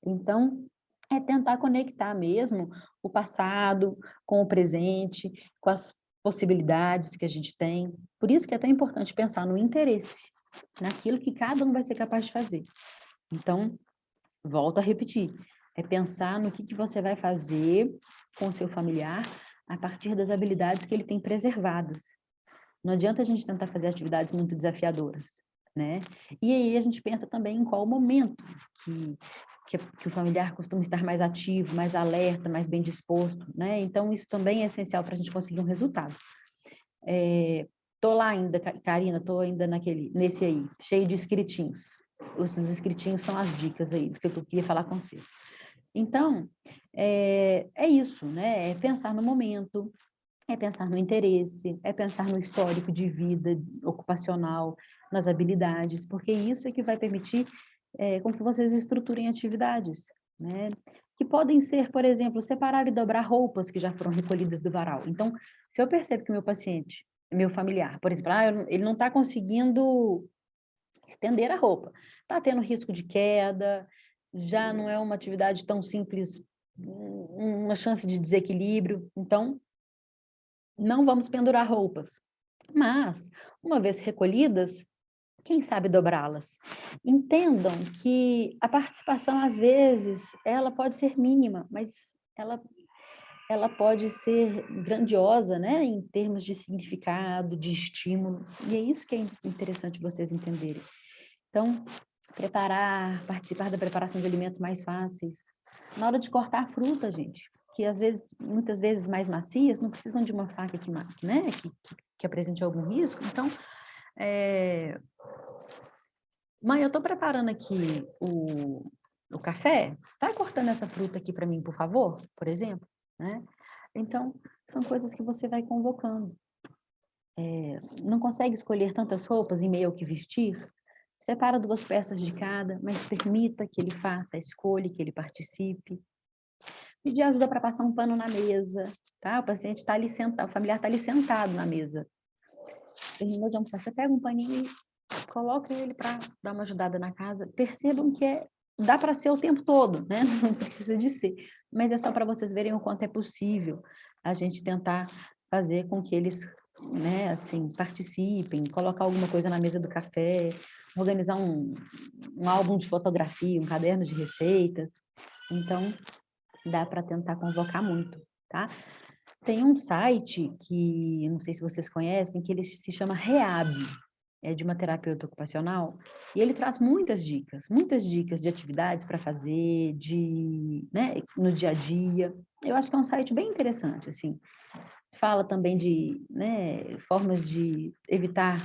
Então, é tentar conectar mesmo o passado com o presente, com as possibilidades que a gente tem. Por isso que é tão importante pensar no interesse, naquilo que cada um vai ser capaz de fazer. Então, volto a repetir, é pensar no que você vai fazer com o seu familiar a partir das habilidades que ele tem preservadas. Não adianta a gente tentar fazer atividades muito desafiadoras, né? E aí a gente pensa também em qual momento que o familiar costuma estar mais ativo, mais alerta, mais bem disposto, né? Então, isso também é essencial para a gente conseguir um resultado. Tô lá ainda, Karina, tô ainda nesse aí, cheio de escritinhos. Os escritinhos são as dicas aí do que eu queria falar com vocês. Então, é isso, né? É pensar no momento, é pensar no interesse, é pensar no histórico de vida ocupacional, nas habilidades, porque isso é que vai permitir com que vocês estruturem atividades, né? Que podem ser, por exemplo, separar e dobrar roupas que já foram recolhidas do varal. Então, se eu percebo que meu familiar, por exemplo, ele não está conseguindo estender a roupa, está tendo risco de queda, já não é uma atividade tão simples, uma chance de desequilíbrio, então não vamos pendurar roupas. Mas, uma vez recolhidas, quem sabe dobrá-las? Entendam que a participação, às vezes, ela pode ser mínima, mas ela pode ser grandiosa, né? Em termos de significado, de estímulo. E é isso que é interessante vocês entenderem. Então, participar da preparação de alimentos mais fáceis. Na hora de cortar a fruta, gente, que muitas vezes mais macias, não precisam de uma faca que apresente algum risco. Então, mãe, eu estou preparando aqui o café, vai cortando essa fruta aqui para mim, por favor, por exemplo, né? Então, são coisas que você vai convocando. Não consegue escolher tantas roupas em meio ao que vestir? Separa 2 peças de cada, mas permita que ele faça a escolha, que ele participe. Pedir ajuda para passar um pano na mesa, tá? O paciente está ali sentado, o familiar está ali sentado na mesa. Terminou de almoçar, você pega um paninho e coloca ele para dar uma ajudada na casa. Percebam que dá para ser o tempo todo, né? Não precisa de ser. Mas é só para vocês verem o quanto é possível a gente tentar fazer com que eles, né, assim, participem, colocar alguma coisa na mesa do café, organizar um álbum de fotografia, um caderno de receitas. Então, dá para tentar convocar muito, tá? Tem um site que, não sei se vocês conhecem, que ele se chama REAB, é de uma terapeuta ocupacional, e ele traz muitas dicas de atividades para fazer, né, no dia a dia. Eu acho que é um site bem interessante, assim. Fala também de, né, formas de evitar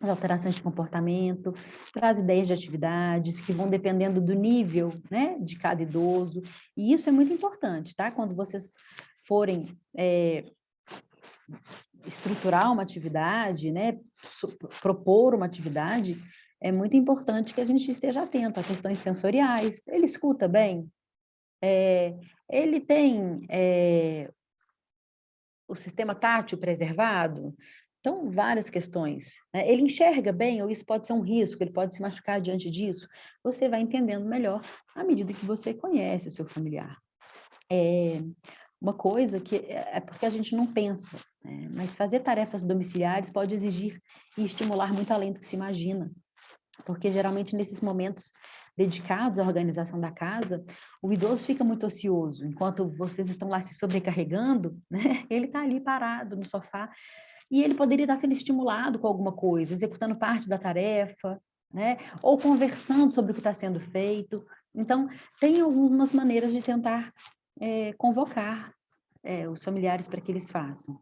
as alterações de comportamento, traz ideias de atividades que vão dependendo do nível, né, de cada idoso, e isso é muito importante, tá? Quando vocês forem estruturar uma atividade, né, propor uma atividade, é muito importante que a gente esteja atento a questões sensoriais. Ele escuta bem? Ele tem o sistema tátil preservado? Então, várias questões. Né? Ele enxerga bem, ou isso pode ser um risco, ele pode se machucar diante disso. Você vai entendendo melhor à medida que você conhece o seu familiar. Uma coisa que é porque a gente não pensa, né? Mas fazer tarefas domiciliares pode exigir e estimular muito além do que se imagina. Porque geralmente nesses momentos dedicados à organização da casa, o idoso fica muito ocioso. Enquanto vocês estão lá se sobrecarregando, né? Ele está ali parado no sofá, e ele poderia estar sendo estimulado com alguma coisa, executando parte da tarefa, né? Ou conversando sobre o que está sendo feito. Então, tem algumas maneiras de tentar convocar os familiares para que eles façam.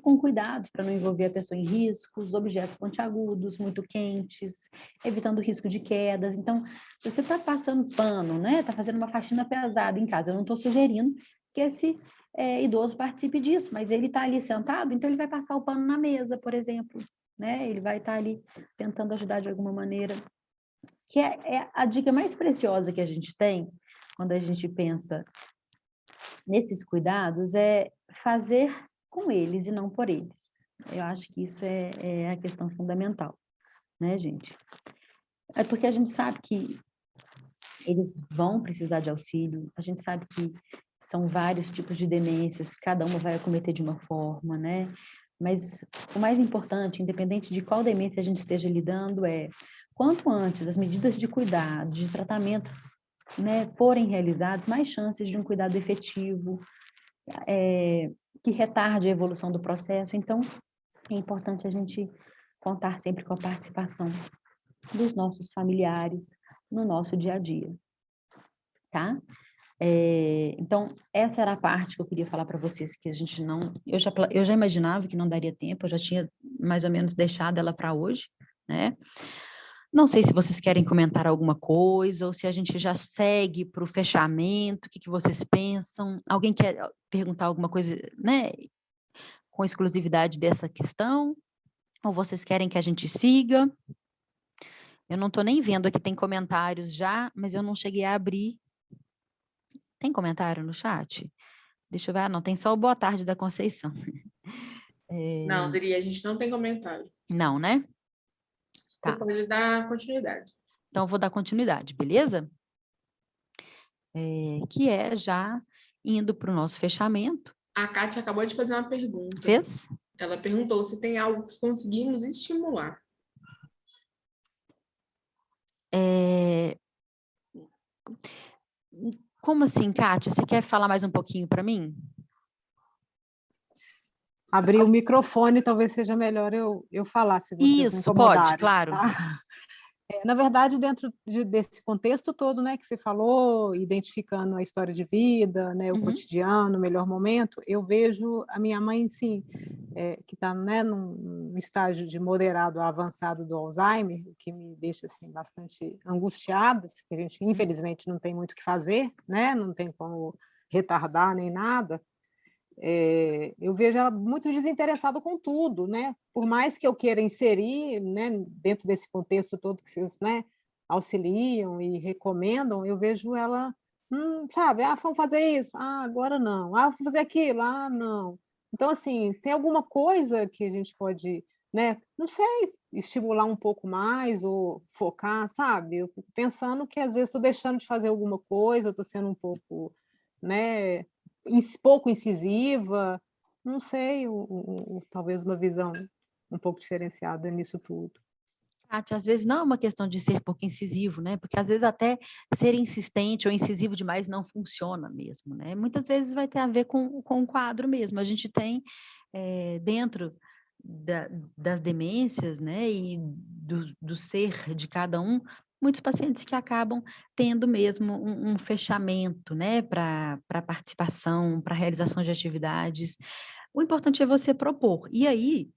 Com cuidados para não envolver a pessoa em riscos, objetos pontiagudos, muito quentes, evitando o risco de quedas. Então, se você está passando pano, né? Está fazendo uma faxina pesada em casa, eu não estou sugerindo que esse idoso participe disso, mas ele está ali sentado, então ele vai passar o pano na mesa, por exemplo, né? Ele vai estar ali tentando ajudar de alguma maneira. Que é a dica mais preciosa que a gente tem quando a gente pensa nesses cuidados, é fazer com eles e não por eles. Eu acho que isso é a questão fundamental, né, gente? É porque a gente sabe que eles vão precisar de auxílio, a gente sabe que são vários tipos de demências, cada uma vai acometer de uma forma, né? Mas o mais importante, independente de qual demência a gente esteja lidando, quanto antes as medidas de cuidado, de tratamento, né, forem realizadas, mais chances de um cuidado efetivo, que retarde a evolução do processo. Então, é importante a gente contar sempre com a participação dos nossos familiares no nosso dia a dia, tá? Então, essa era a parte que eu queria falar para vocês, que a gente não... Eu já imaginava que não daria tempo, eu já tinha mais ou menos deixado ela para hoje, né? Não sei se vocês querem comentar alguma coisa, ou se a gente já segue para o fechamento, o que vocês pensam? Alguém quer perguntar alguma coisa, né, com exclusividade dessa questão? Ou vocês querem que a gente siga? Eu não estou nem vendo aqui, tem comentários já, mas eu não cheguei a abrir. Tem comentário no chat? Deixa eu ver, não, tem só o boa tarde da Conceição. Não, Dri, a gente não tem comentário. Não, né? Você pode dar continuidade. Então, eu vou dar continuidade, beleza? Que é já indo para o nosso fechamento. A Kátia acabou de fazer uma pergunta. Fez? Ela perguntou se tem algo que conseguimos estimular. Como assim, Kátia? Você quer falar mais um pouquinho para mim? Abrir o microfone talvez seja melhor eu falar, se vocês não Isso, pode, claro. Tá? Na verdade, dentro desse contexto todo, né, que você falou, identificando a história de vida, né, o cotidiano, o melhor momento, eu vejo a minha mãe, sim, que está, né, num estágio de moderado a avançado do Alzheimer, o que me deixa assim, bastante angustiada, que a gente, infelizmente, não tem muito o que fazer, né, não tem como retardar nem nada. Eu vejo ela muito desinteressada com tudo, né? Por mais que eu queira inserir, né, dentro desse contexto todo que vocês, né, auxiliam e recomendam, eu vejo ela, sabe, vamos fazer isso, agora não, vamos fazer aquilo, não. Então, assim, tem alguma coisa que a gente pode, né, não sei, estimular um pouco mais ou focar, sabe? Eu fico pensando que às vezes estou deixando de fazer alguma coisa, estou sendo um pouco, né, pouco incisiva, não sei, talvez uma visão um pouco diferenciada nisso tudo. Kátia, às vezes não é uma questão de ser pouco incisivo, né? Porque às vezes até ser insistente ou incisivo demais não funciona mesmo, né? Muitas vezes vai ter a ver com o quadro mesmo. A gente tem dentro das demências, né? E do ser de cada um, muitos pacientes que acabam tendo mesmo um fechamento, né? Para participação, para realização de atividades. O importante é você propor. E aí,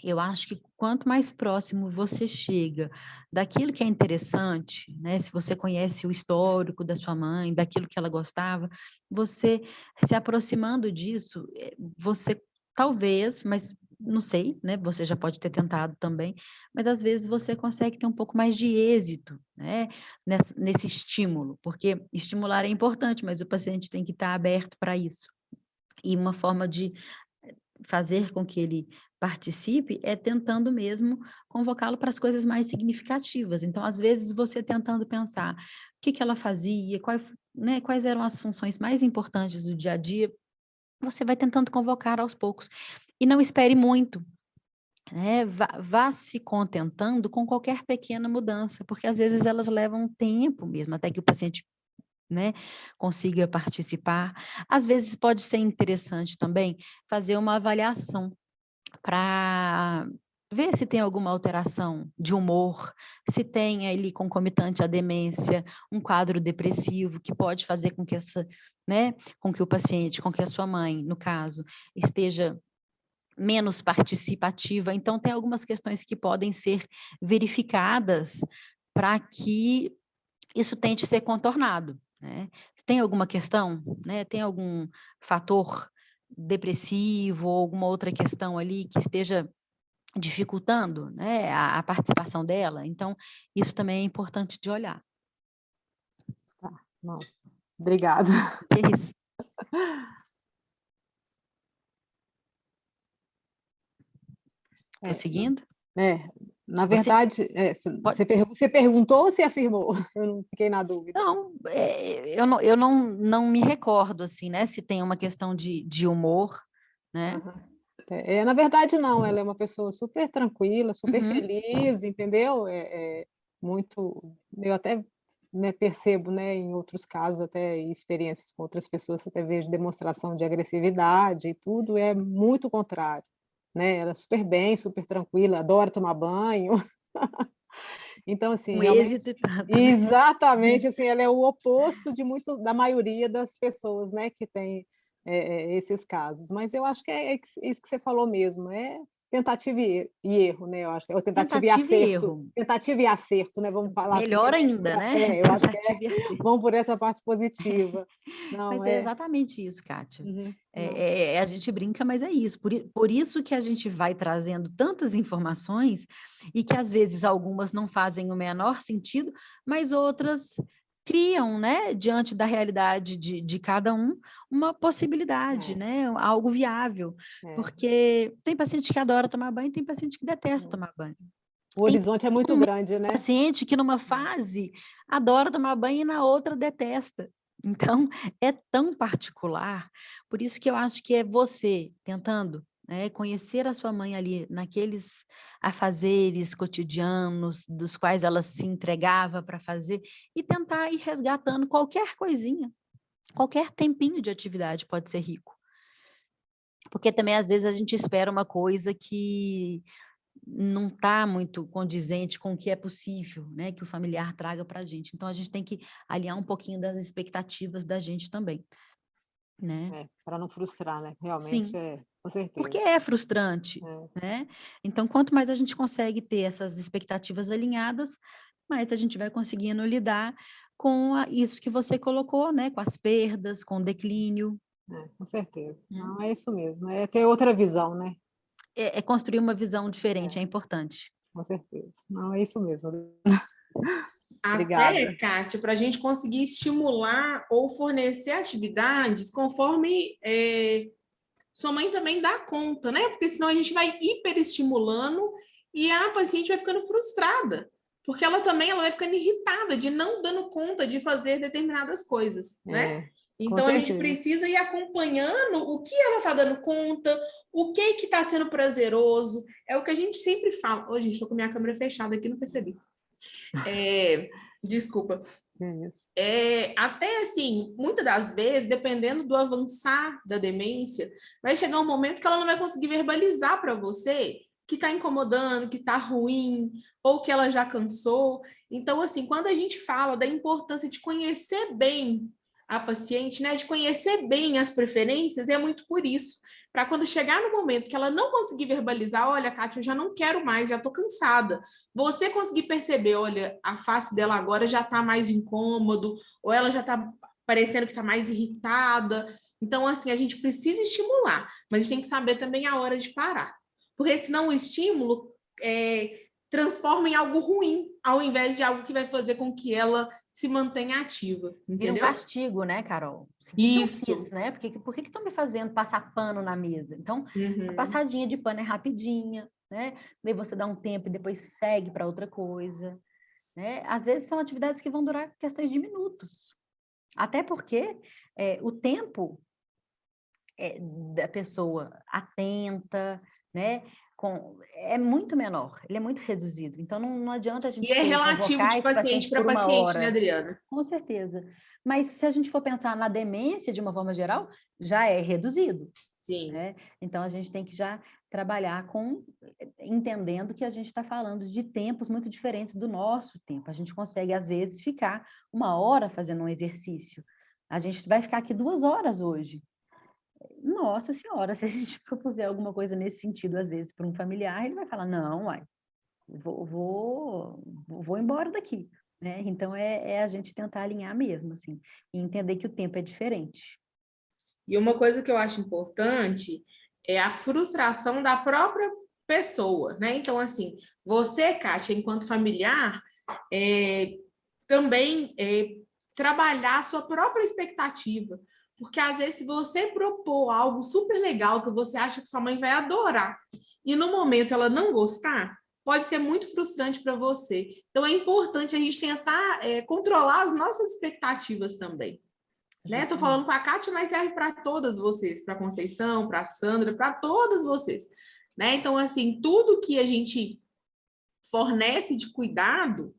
eu acho que quanto mais próximo você chega daquilo que é interessante, né? Se você conhece o histórico da sua mãe, daquilo que ela gostava, você se aproximando disso, você talvez, mas não sei, né? Você já pode ter tentado também, mas às vezes você consegue ter um pouco mais de êxito, né? Nesse estímulo, porque estimular é importante, mas o paciente tem que estar aberto para isso. E uma forma de fazer com que ele participe é tentando mesmo convocá-lo para as coisas mais significativas. Então, às vezes, você tentando pensar o que ela fazia, quais eram as funções mais importantes do dia a dia, você vai tentando convocar aos poucos. E não espere muito, né? Vá se contentando com qualquer pequena mudança, porque às vezes elas levam tempo mesmo, até que o paciente, né, consiga participar. Às vezes pode ser interessante também fazer uma avaliação para ver se tem alguma alteração de humor, se tem ali concomitante à demência, um quadro depressivo que pode fazer com que com que o paciente, com que a sua mãe, no caso, esteja menos participativa. Então, tem algumas questões que podem ser verificadas para que isso tente ser contornado, né? Tem alguma questão, né? Tem algum fator depressivo ou alguma outra questão ali que esteja dificultando, né, a participação dela? Então, isso também é importante de olhar. Tá, bom. Obrigada. Que é isso? Prosseguindo? Na verdade, você perguntou ou você afirmou? Eu não fiquei na dúvida. Não, eu não me recordo, assim, né, se tem uma questão de humor, né? Uhum. Na verdade, não, ela é uma pessoa super tranquila, super feliz, entendeu? Muito, eu até percebo, né, em outros casos, até em experiências com outras pessoas, até vejo demonstração de agressividade e tudo, é muito o contrário, né? Ela é super bem, super tranquila, adora tomar banho. Então, assim, Um realmente, êxito e tanto, né? exatamente, assim, ela é o oposto da maioria das pessoas, né, que tem esses casos. Mas eu acho que é isso que você falou mesmo, é tentativa e erro, né? Eu acho que é Tentativa e erro. tentativa e acerto, né? Vamos falar assim, Melhor ainda, né? eu acho que Tentativa e acerto. vamos por essa parte positiva. Não, Mas é exatamente isso, Kátia. Uhum, A gente brinca, mas é isso. Por isso que a gente vai trazendo tantas informações e que, às vezes, algumas não fazem o menor sentido, mas outras criam, né, diante da realidade de cada um, uma possibilidade, né, algo viável. Porque tem paciente que adora tomar banho, tem paciente que detesta tomar banho. O horizonte é muito grande, né? Paciente que numa fase adora tomar banho e na outra detesta. Então, é tão particular, por isso que eu acho que é você tentando, né, conhecer a sua mãe ali naqueles afazeres cotidianos dos quais ela se entregava para fazer e tentar ir resgatando qualquer coisinha, qualquer tempinho de atividade pode ser rico. Porque também, às vezes, a gente espera uma coisa que não está muito condizente com o que é possível, né, que o familiar traga para a gente. Então, a gente tem que alinhar um pouquinho das expectativas da gente também, né? Para não frustrar, né? Realmente, Sim, com certeza. porque é frustrante, né? Então, quanto mais a gente consegue ter essas expectativas alinhadas, mais a gente vai conseguindo lidar com isso que você colocou, né, com as perdas, com o declínio. Com certeza. Não, é isso mesmo, é ter outra visão, né? É construir uma visão diferente, é importante. Com certeza. Não, é isso mesmo. Até, Kátia, para a gente conseguir estimular ou fornecer atividades conforme sua mãe também dá conta, né? Porque senão a gente vai hiperestimulando e a paciente vai ficando frustrada, porque ela vai ficando irritada de não dando conta de fazer determinadas coisas, né? Então a gente precisa ir acompanhando o que ela está dando conta, o que está sendo prazeroso. É o que a gente sempre fala. Ô, gente, estou com minha câmera fechada aqui, não percebi. Desculpa. Até assim, muitas das vezes, dependendo do avançar da demência, vai chegar um momento que ela não vai conseguir verbalizar para você que está incomodando, que está ruim, ou que ela já cansou. Então, assim, quando a gente fala da importância de conhecer bem a paciente, né, de conhecer bem as preferências, e é muito por isso, para quando chegar no momento que ela não conseguir verbalizar, olha, Kátia, eu já não quero mais, já estou cansada. Você conseguir perceber, olha, a face dela agora já está mais incômodo, ou ela já está parecendo que está mais irritada. Então, assim, a gente precisa estimular, mas a gente tem que saber também a hora de parar. Porque senão o estímulo transforma em algo ruim, ao invés de algo que vai fazer com que ela se mantenha ativa, entendeu? Vira um castigo, né, Carol? O que eu fiz, né? Por que estão me fazendo passar pano na mesa? Então, a passadinha de pano é rapidinha, né? Daí você dá um tempo e depois segue para outra coisa, né? Às vezes são atividades que vão durar questões de minutos. Até porque o tempo da pessoa atenta, né? É muito menor, ele é muito reduzido. Então, não adianta a gente relativo de paciente para paciente, né, Adriana? Com certeza. Mas se a gente for pensar na demência de uma forma geral, já é reduzido. Sim. Né? Então, a gente tem que já trabalhar entendendo que a gente está falando de tempos muito diferentes do nosso tempo. A gente consegue, às vezes, ficar 1 hora fazendo um exercício. A gente vai ficar aqui 2 horas hoje. Nossa Senhora, se a gente propuser alguma coisa nesse sentido, às vezes, para um familiar, ele vai falar, não, uai, vou embora daqui. Né? Então, a gente tentar alinhar mesmo, assim, e entender que o tempo é diferente. E uma coisa que eu acho importante é a frustração da própria pessoa, né? Então, assim, você, Kátia, enquanto familiar, também trabalhar a sua própria expectativa. Porque, às vezes, se você propor algo super legal que você acha que sua mãe vai adorar, e no momento ela não gostar, pode ser muito frustrante para você. Então, é importante a gente tentar controlar as nossas expectativas também. Né? Estou falando com a Kátia, mas serve para todas vocês, para a Conceição, para a Sandra, para todas vocês. Né? Então, assim, tudo que a gente fornece de cuidado,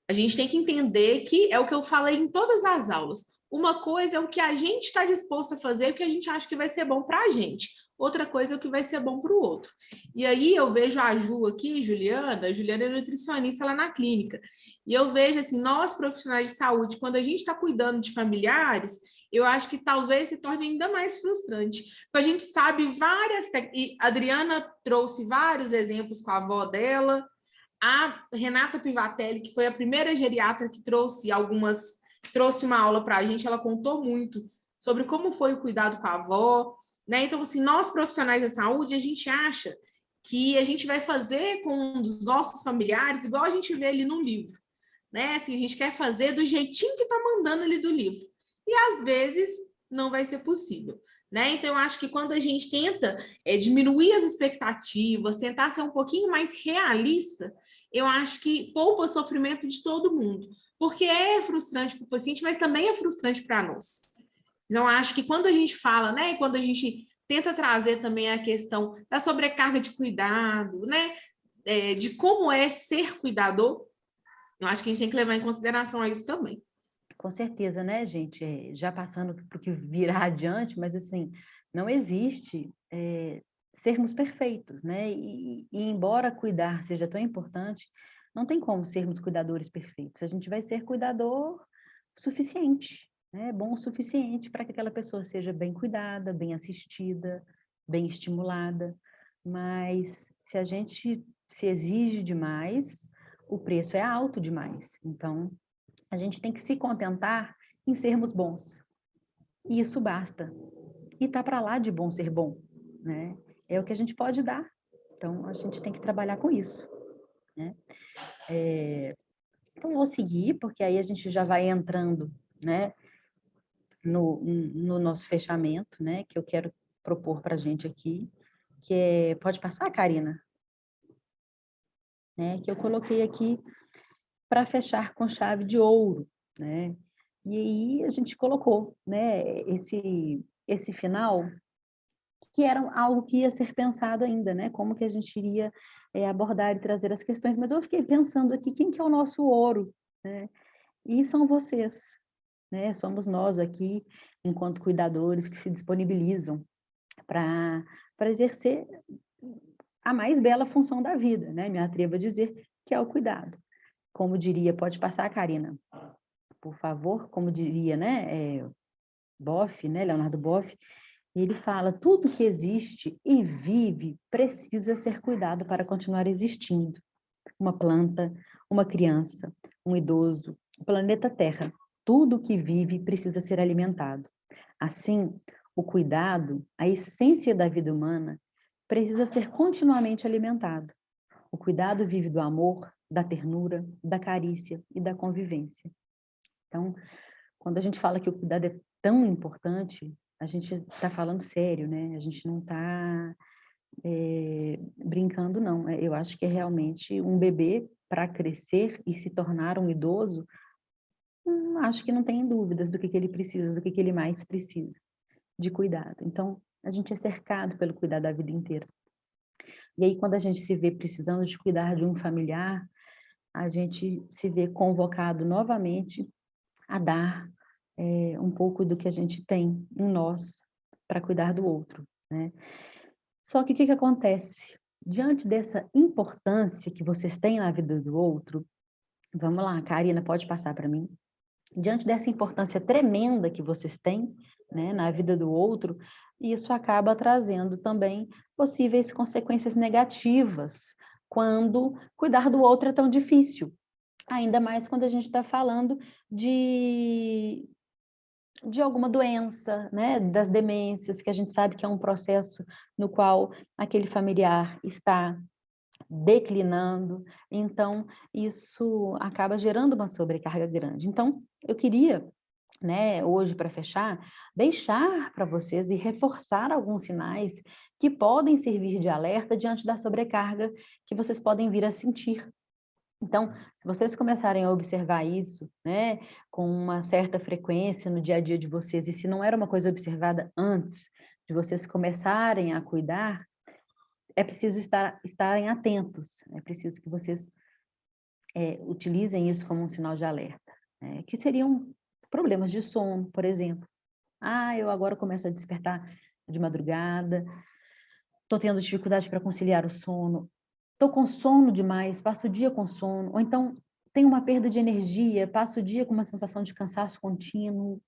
a gente tem que entender que é o que eu falei em todas as aulas. Uma coisa é o que a gente está disposto a fazer, o que a gente acha que vai ser bom para a gente. Outra coisa é o que vai ser bom para o outro. E aí eu vejo a Ju aqui, Juliana é nutricionista lá na clínica. E eu vejo assim, nós profissionais de saúde, quando a gente está cuidando de familiares, eu acho que talvez se torne ainda mais frustrante. Porque a gente sabe e a Adriana trouxe vários exemplos com a avó dela, a Renata Pivatelli, que foi a primeira geriatra que trouxe uma aula para a gente, ela contou muito sobre como foi o cuidado com a avó, né? Então, assim, nós profissionais da saúde, a gente acha que a gente vai fazer com um dos nossos familiares igual a gente vê ali no livro, né? Assim, a gente quer fazer do jeitinho que está mandando ali do livro. E, às vezes, não vai ser possível. Né? Então, eu acho que quando a gente tenta diminuir as expectativas, tentar ser um pouquinho mais realista, eu acho que poupa o sofrimento de todo mundo, porque é frustrante para o paciente, mas também é frustrante para nós. Então, acho que quando a gente fala, né, quando a gente tenta trazer também a questão da sobrecarga de cuidado, né, de como é ser cuidador, eu acho que a gente tem que levar em consideração isso também. Com certeza, né, gente? Já passando para o que virá adiante, mas assim, não existe sermos perfeitos, né? E embora cuidar seja tão importante, não tem como sermos cuidadores perfeitos. A gente vai ser cuidador suficiente, né? Bom o suficiente para que aquela pessoa seja bem cuidada, bem assistida, bem estimulada. Mas se a gente se exige demais, o preço é alto demais. Então, a gente tem que se contentar em sermos bons. E isso basta. E tá para lá de bom ser bom, né? É o que a gente pode dar. Então, a gente tem que trabalhar com isso, né? Então, vou seguir, porque aí a gente já vai entrando, né, no nosso fechamento, né, que eu quero propor para a gente aqui, que pode passar, Karina? Né, que eu coloquei aqui para fechar com chave de ouro, né? E aí a gente colocou, né, esse final, que era algo que ia ser pensado ainda, né? Como que a gente iria abordar e trazer as questões. Mas eu fiquei pensando aqui, quem que é o nosso ouro, né? E são vocês, né? Somos nós aqui, enquanto cuidadores, que se disponibilizam para exercer a mais bela função da vida, né? Me atrevo a dizer que é o cuidado. Como diria, pode passar, Karina, por favor, como diria, né, Boff, né, Leonardo Boff, ele fala, tudo que existe e vive precisa ser cuidado para continuar existindo. Uma planta, uma criança, um idoso, o planeta Terra, tudo que vive precisa ser alimentado. Assim, o cuidado, a essência da vida humana, precisa ser continuamente alimentado. O cuidado vive do amor, da ternura, da carícia e da convivência. Então, quando a gente fala que o cuidado é tão importante, a gente está falando sério, né? A gente não está brincando, não. Eu acho que é realmente um bebê para crescer e se tornar um idoso, acho que não tem dúvidas do que ele precisa, do que ele mais precisa, de cuidado. Então, a gente é cercado pelo cuidado da vida inteira. E aí, quando a gente se vê precisando de cuidar de um familiar, a gente se vê convocado novamente a dar um pouco do que a gente tem em nós para cuidar do outro, né? Só que o que acontece? Diante dessa importância que vocês têm na vida do outro, vamos lá, Karina, pode passar para mim. Diante dessa importância tremenda que vocês têm, né, na vida do outro, isso acaba trazendo também possíveis consequências negativas quando cuidar do outro é tão difícil. Ainda mais quando a gente está falando de alguma doença, né, das demências, que a gente sabe que é um processo no qual aquele familiar está declinando, então isso acaba gerando uma sobrecarga grande. Então, eu queria, né, hoje para fechar, deixar para vocês e reforçar alguns sinais que podem servir de alerta diante da sobrecarga que vocês podem vir a sentir. Então, se vocês começarem a observar isso, né, com uma certa frequência no dia a dia de vocês, e se não era uma coisa observada antes de vocês começarem a cuidar, é preciso estarem atentos, é preciso que vocês utilizem isso como um sinal de alerta, né, que seriam problemas de sono, por exemplo. Eu agora começo a despertar de madrugada, estou tendo dificuldade para conciliar o sono, estou com sono demais, passo o dia com sono, ou então tenho uma perda de energia, passo o dia com uma sensação de cansaço contínuo,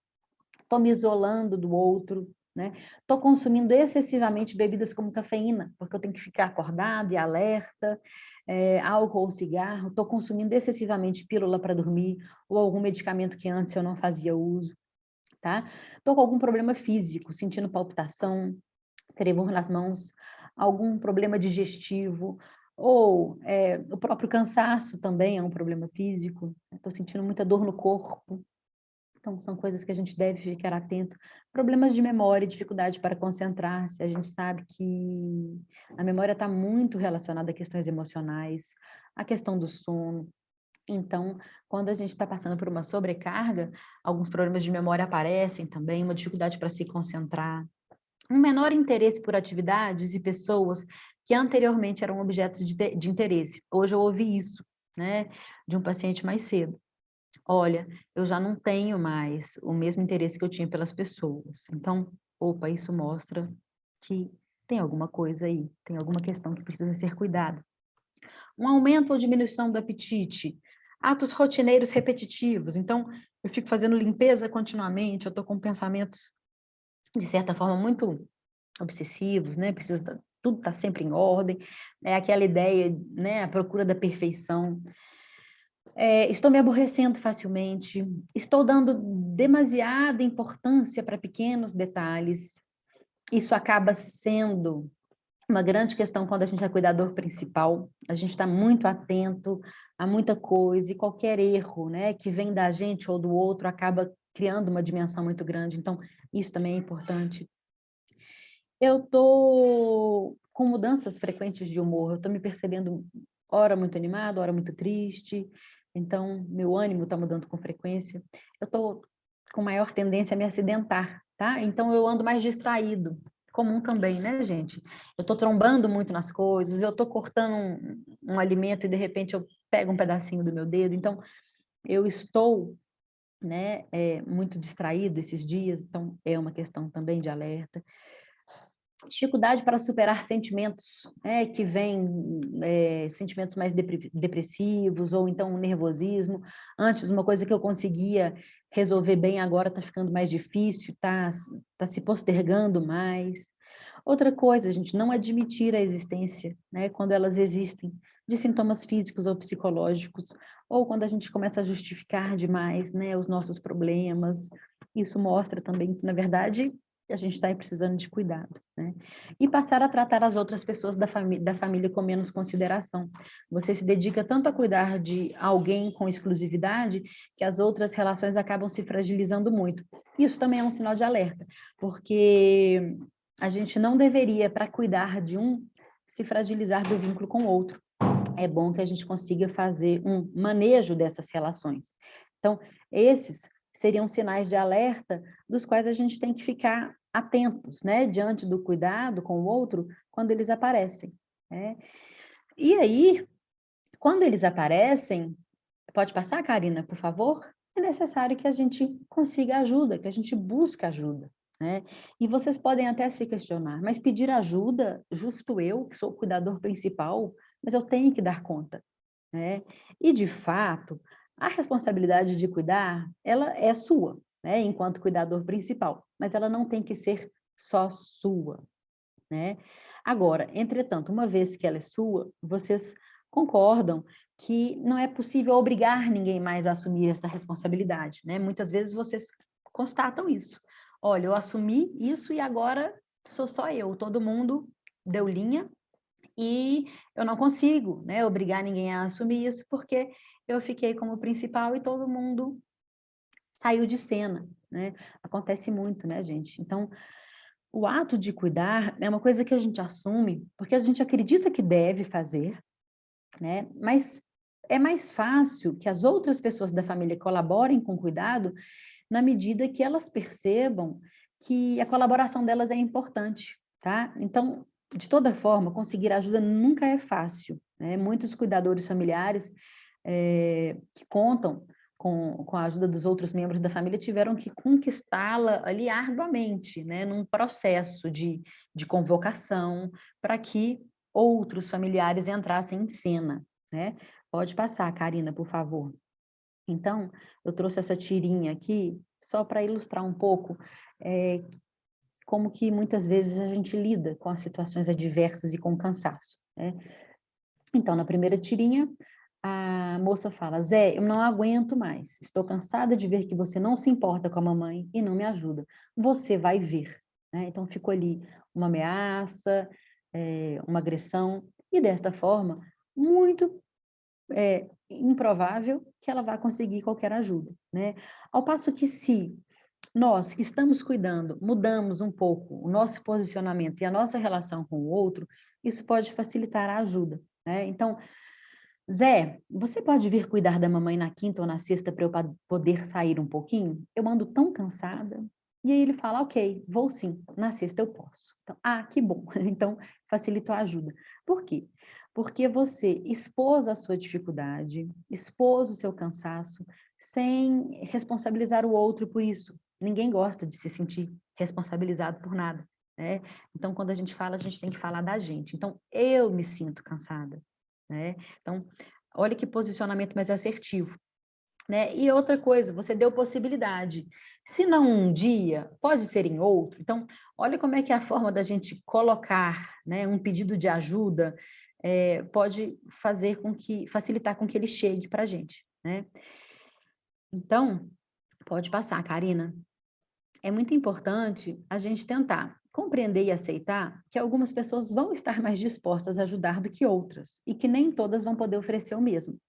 estou me isolando do outro, né? Estou consumindo excessivamente bebidas como cafeína, porque eu tenho que ficar acordada e alerta, álcool ou cigarro, estou consumindo excessivamente pílula para dormir, ou algum medicamento que antes eu não fazia uso, tá? Estou com algum problema físico, sentindo palpitação, tremor nas mãos, algum problema digestivo, ou o próprio cansaço também é um problema físico, estou sentindo muita dor no corpo. Então, são coisas que a gente deve ficar atento. Problemas de memória, dificuldade para concentrar-se, a gente sabe que a memória está muito relacionada a questões emocionais, a questão do sono. Então, quando a gente está passando por uma sobrecarga, alguns problemas de memória aparecem também, uma dificuldade para se concentrar, um menor interesse por atividades e pessoas que anteriormente eram objetos de interesse. Hoje eu ouvi isso, né, de um paciente mais cedo. Olha, eu já não tenho mais o mesmo interesse que eu tinha pelas pessoas. Então, isso mostra que tem alguma coisa aí, tem alguma questão que precisa ser cuidada. Um aumento ou diminuição do apetite, atos rotineiros repetitivos. Então, eu fico fazendo limpeza continuamente, eu estou com pensamentos de certa forma, muito obsessivos, né? Tudo está sempre em ordem, é aquela ideia, né? A procura da perfeição. Estou me aborrecendo facilmente, estou dando demasiada importância para pequenos detalhes. Isso acaba sendo uma grande questão quando a gente é cuidador principal. A gente está muito atento a muita coisa e qualquer erro, né, que vem da gente ou do outro acaba criando uma dimensão muito grande. Então, isso também é importante. Eu estou com mudanças frequentes de humor, eu estou me percebendo ora muito animado, ora muito triste, então meu ânimo está mudando com frequência. Eu estou com maior tendência a me acidentar, tá? Então eu ando mais distraído, comum também, né, gente? Eu estou trombando muito nas coisas, eu estou cortando um alimento e de repente eu pego um pedacinho do meu dedo, então eu estou, né, muito distraído esses dias, então é uma questão também de alerta. dificuldade para superar sentimentos, que vêm, sentimentos mais depressivos, ou então um nervosismo. Antes, uma coisa que eu conseguia resolver bem, agora está ficando mais difícil, tá se postergando mais. Outra coisa, gente, não admitir a existência, né, quando elas existem, de sintomas físicos ou psicológicos, ou quando a gente começa a justificar demais, né, os nossos problemas. Isso mostra também que, na verdade, a gente está precisando de cuidado, né? E passar a tratar as outras pessoas da família com menos consideração. Você se dedica tanto a cuidar de alguém com exclusividade, que as outras relações acabam se fragilizando muito. Isso também é um sinal de alerta, porque a gente não deveria, para cuidar de um, se fragilizar do vínculo com o outro. É bom que a gente consiga fazer um manejo dessas relações. Então, esses seriam sinais de alerta dos quais a gente tem que ficar atentos, né, diante do cuidado com o outro, quando eles aparecem, né? E aí, quando eles aparecem, pode passar, Karina, por favor? É necessário que a gente consiga ajuda, que a gente busque ajuda, né? E vocês podem até se questionar, mas pedir ajuda, justo eu, que sou o cuidador principal, mas eu tenho que dar conta, né? E, de fato, a responsabilidade de cuidar, ela é sua, né, enquanto cuidador principal, mas ela não tem que ser só sua, né? Agora, entretanto, uma vez que ela é sua, vocês concordam que não é possível obrigar ninguém mais a assumir esta responsabilidade, né? Muitas vezes vocês constatam isso. Olha, eu assumi isso e agora sou só eu, todo mundo deu linha e eu não consigo, né, obrigar ninguém a assumir isso porque eu fiquei como principal e todo mundo saiu de cena, né? Acontece muito, né, gente? Então, o ato de cuidar é uma coisa que a gente assume porque a gente acredita que deve fazer, né? Mas é mais fácil que as outras pessoas da família colaborem com o cuidado na medida que elas percebam que a colaboração delas é importante, tá? Então, de toda forma, conseguir ajuda nunca é fácil, né? Muitos cuidadores familiares que contam com a ajuda dos outros membros da família tiveram que conquistá-la ali arduamente, né? Num processo de convocação para que outros familiares entrassem em cena, né? Pode passar, Karina, por favor. Então, eu trouxe essa tirinha aqui só para ilustrar um pouco como que muitas vezes a gente lida com as situações adversas e com o cansaço, né? Então, na primeira tirinha, a moça fala: Zé, eu não aguento mais, estou cansada de ver que você não se importa com a mamãe e não me ajuda. Você vai ver, né? Então, ficou ali uma ameaça, uma agressão, e desta forma, muito improvável que ela vá conseguir qualquer ajuda, né? Ao passo que se nós que estamos cuidando, mudamos um pouco o nosso posicionamento e a nossa relação com o outro, isso pode facilitar a ajuda, né? Então, Zé, você pode vir cuidar da mamãe na quinta ou na sexta para eu poder sair um pouquinho? Eu ando tão cansada. E aí ele fala, ok, vou sim, na sexta eu posso. Então, que bom. Então, facilitou a ajuda. Por quê? Porque você expôs a sua dificuldade, expôs o seu cansaço, sem responsabilizar o outro por isso. Ninguém gosta de se sentir responsabilizado por nada, né? Então, quando a gente fala, a gente tem que falar da gente. Então, eu me sinto cansada, né? Então, olha que posicionamento mais assertivo, né? E outra coisa, você deu possibilidade. Se não um dia, pode ser em outro. Então, olha como é que é a forma da gente colocar, né, um pedido de ajuda pode facilitar com que ele chegue para a gente, né? Então, pode passar, Karina. É muito importante a gente tentar compreender e aceitar que algumas pessoas vão estar mais dispostas a ajudar do que outras, e que nem todas vão poder oferecer o mesmo,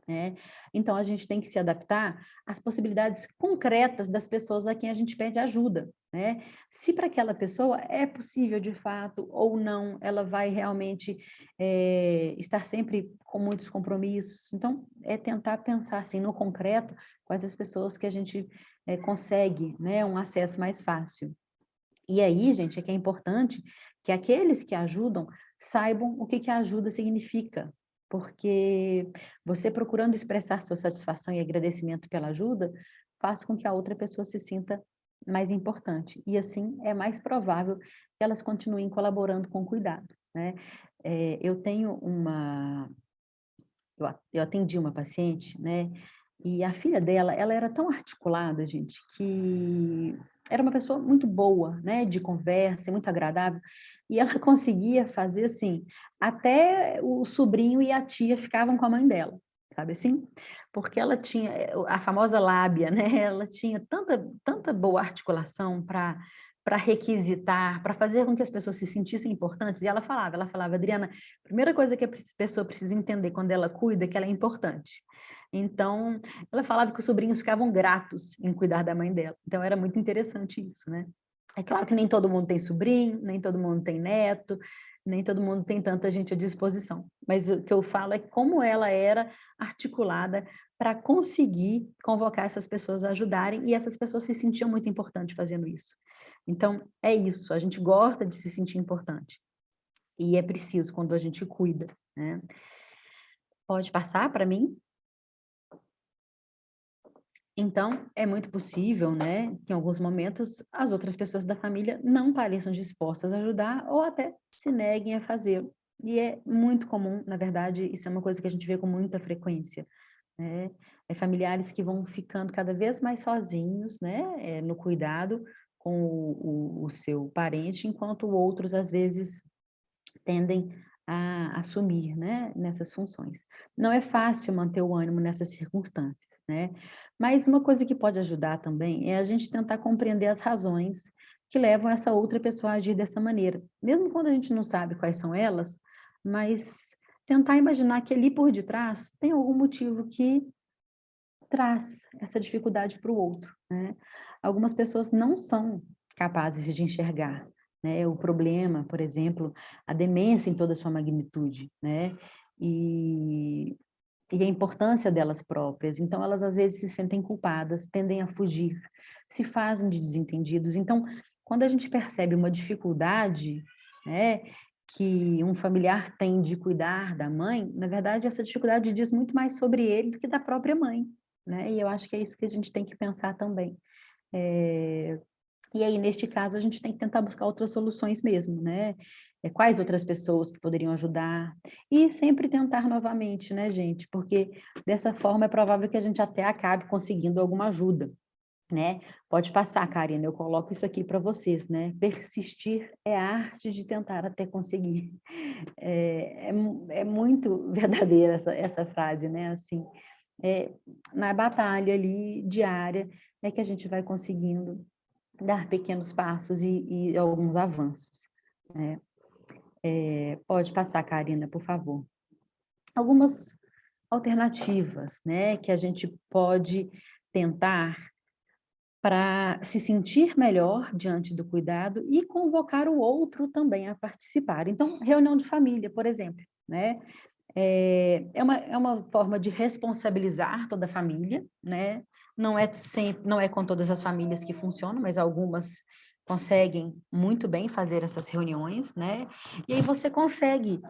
né? Então, a gente tem que se adaptar às possibilidades concretas das pessoas a quem a gente pede ajuda, né? Se para aquela pessoa é possível de fato ou não, ela vai realmente estar sempre com muitos compromissos. Então, é tentar pensar assim, no concreto, quais as pessoas que a gente consegue, né, um acesso mais fácil. E aí, gente, é que é importante que aqueles que ajudam saibam o que a ajuda significa, porque você procurando expressar sua satisfação e agradecimento pela ajuda, faz com que a outra pessoa se sinta mais importante. E assim é mais provável que elas continuem colaborando com o cuidado, né? Eu tenho eu atendi uma paciente, né? E a filha dela, ela era tão articulada, gente, que era uma pessoa muito boa, né? De conversa, muito agradável. E ela conseguia fazer assim, até o sobrinho e a tia ficavam com a mãe dela, sabe assim? Porque ela tinha a famosa lábia, né? Ela tinha tanta boa articulação para requisitar, para fazer com que as pessoas se sentissem importantes. E ela falava, Adriana, a primeira coisa que a pessoa precisa entender quando ela cuida é que ela é importante. Então, ela falava que os sobrinhos ficavam gratos em cuidar da mãe dela. Então, era muito interessante isso, né? É claro que nem todo mundo tem sobrinho, nem todo mundo tem neto, nem todo mundo tem tanta gente à disposição. Mas o que eu falo é como ela era articulada para conseguir convocar essas pessoas a ajudarem, e essas pessoas se sentiam muito importantes fazendo isso. Então, é isso, a gente gosta de se sentir importante. E é preciso quando a gente cuida, né? Pode passar para mim? Então, é muito possível, né, que em alguns momentos as outras pessoas da família não pareçam dispostas a ajudar ou até se neguem a fazer. E é muito comum, na verdade, isso é uma coisa que a gente vê com muita frequência, né? Familiares que vão ficando cada vez mais sozinhos, né, no cuidado com o seu parente, enquanto outros, às vezes, tendem a assumir, né, nessas funções. Não é fácil manter o ânimo nessas circunstâncias, né? Mas uma coisa que pode ajudar também é a gente tentar compreender as razões que levam essa outra pessoa a agir dessa maneira. Mesmo quando a gente não sabe quais são elas, mas tentar imaginar que ali por detrás tem algum motivo que traz essa dificuldade para o outro, né? Algumas pessoas não são capazes de enxergar, né, o problema, por exemplo, a demência em toda a sua magnitude, né? E a importância delas próprias. Então, elas às vezes se sentem culpadas, tendem a fugir, se fazem de desentendidos. Então, quando a gente percebe uma dificuldade, né, que um familiar tem de cuidar da mãe, na verdade, essa dificuldade diz muito mais sobre ele do que da própria mãe, né? E eu acho que é isso que a gente tem que pensar também. E aí, neste caso, a gente tem que tentar buscar outras soluções mesmo, né? Quais outras pessoas que poderiam ajudar? E sempre tentar novamente, né, gente? Porque dessa forma é provável que a gente até acabe conseguindo alguma ajuda, né? Pode passar, Karina, eu coloco isso aqui para vocês, né? Persistir é a arte de tentar até conseguir. É muito verdadeira essa frase, né? Assim, na batalha ali diária é que a gente vai conseguindo dar pequenos passos e alguns avanços, né? Pode passar, Karina, por favor. Algumas alternativas, né, que a gente pode tentar para se sentir melhor diante do cuidado e convocar o outro também a participar. Então, reunião de família, por exemplo, né? É uma forma de responsabilizar toda a família, né? Não é com todas as famílias que funcionam, mas algumas conseguem muito bem fazer essas reuniões, né? E aí você consegue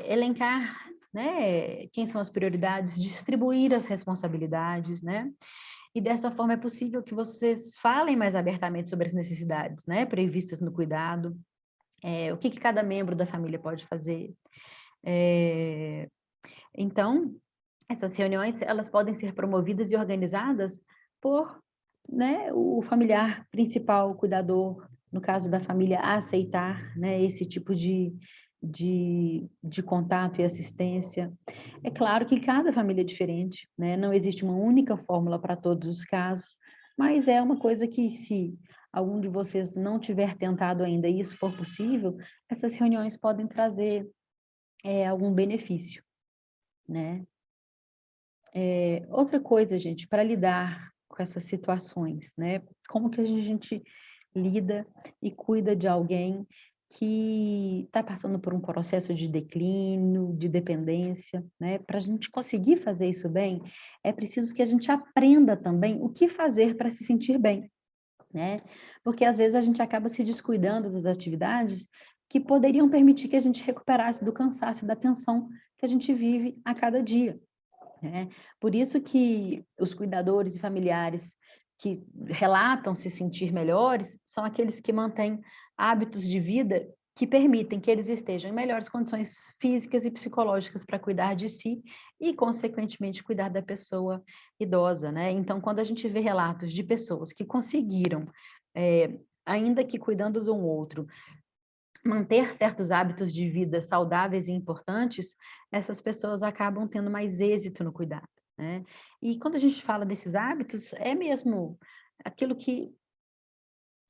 elencar, né, quem são as prioridades, distribuir as responsabilidades, né? E dessa forma é possível que vocês falem mais abertamente sobre as necessidades, né, previstas no cuidado, o que cada membro da família pode fazer. Então, essas reuniões, elas podem ser promovidas e organizadas por, né, o familiar principal, o cuidador, no caso da família, a aceitar, né, esse tipo de contato e assistência. É claro que cada família é diferente, né? Não existe uma única fórmula para todos os casos, mas é uma coisa que, se algum de vocês não tiver tentado ainda e isso for possível, essas reuniões podem trazer algum benefício, né? Outra coisa, gente, para lidar com essas situações, né? Como que a gente lida e cuida de alguém que está passando por um processo de declínio, de dependência, né? Para a gente conseguir fazer isso bem, é preciso que a gente aprenda também o que fazer para se sentir bem, né? Porque às vezes a gente acaba se descuidando das atividades que poderiam permitir que a gente recuperasse do cansaço e da tensão que a gente vive a cada dia. Por isso que os cuidadores e familiares que relatam se sentir melhores são aqueles que mantêm hábitos de vida que permitem que eles estejam em melhores condições físicas e psicológicas para cuidar de si e, consequentemente, cuidar da pessoa idosa, né? Então, quando a gente vê relatos de pessoas que conseguiram, ainda que cuidando de um outro, manter certos hábitos de vida saudáveis e importantes, essas pessoas acabam tendo mais êxito no cuidado, né? E quando a gente fala desses hábitos, é mesmo aquilo que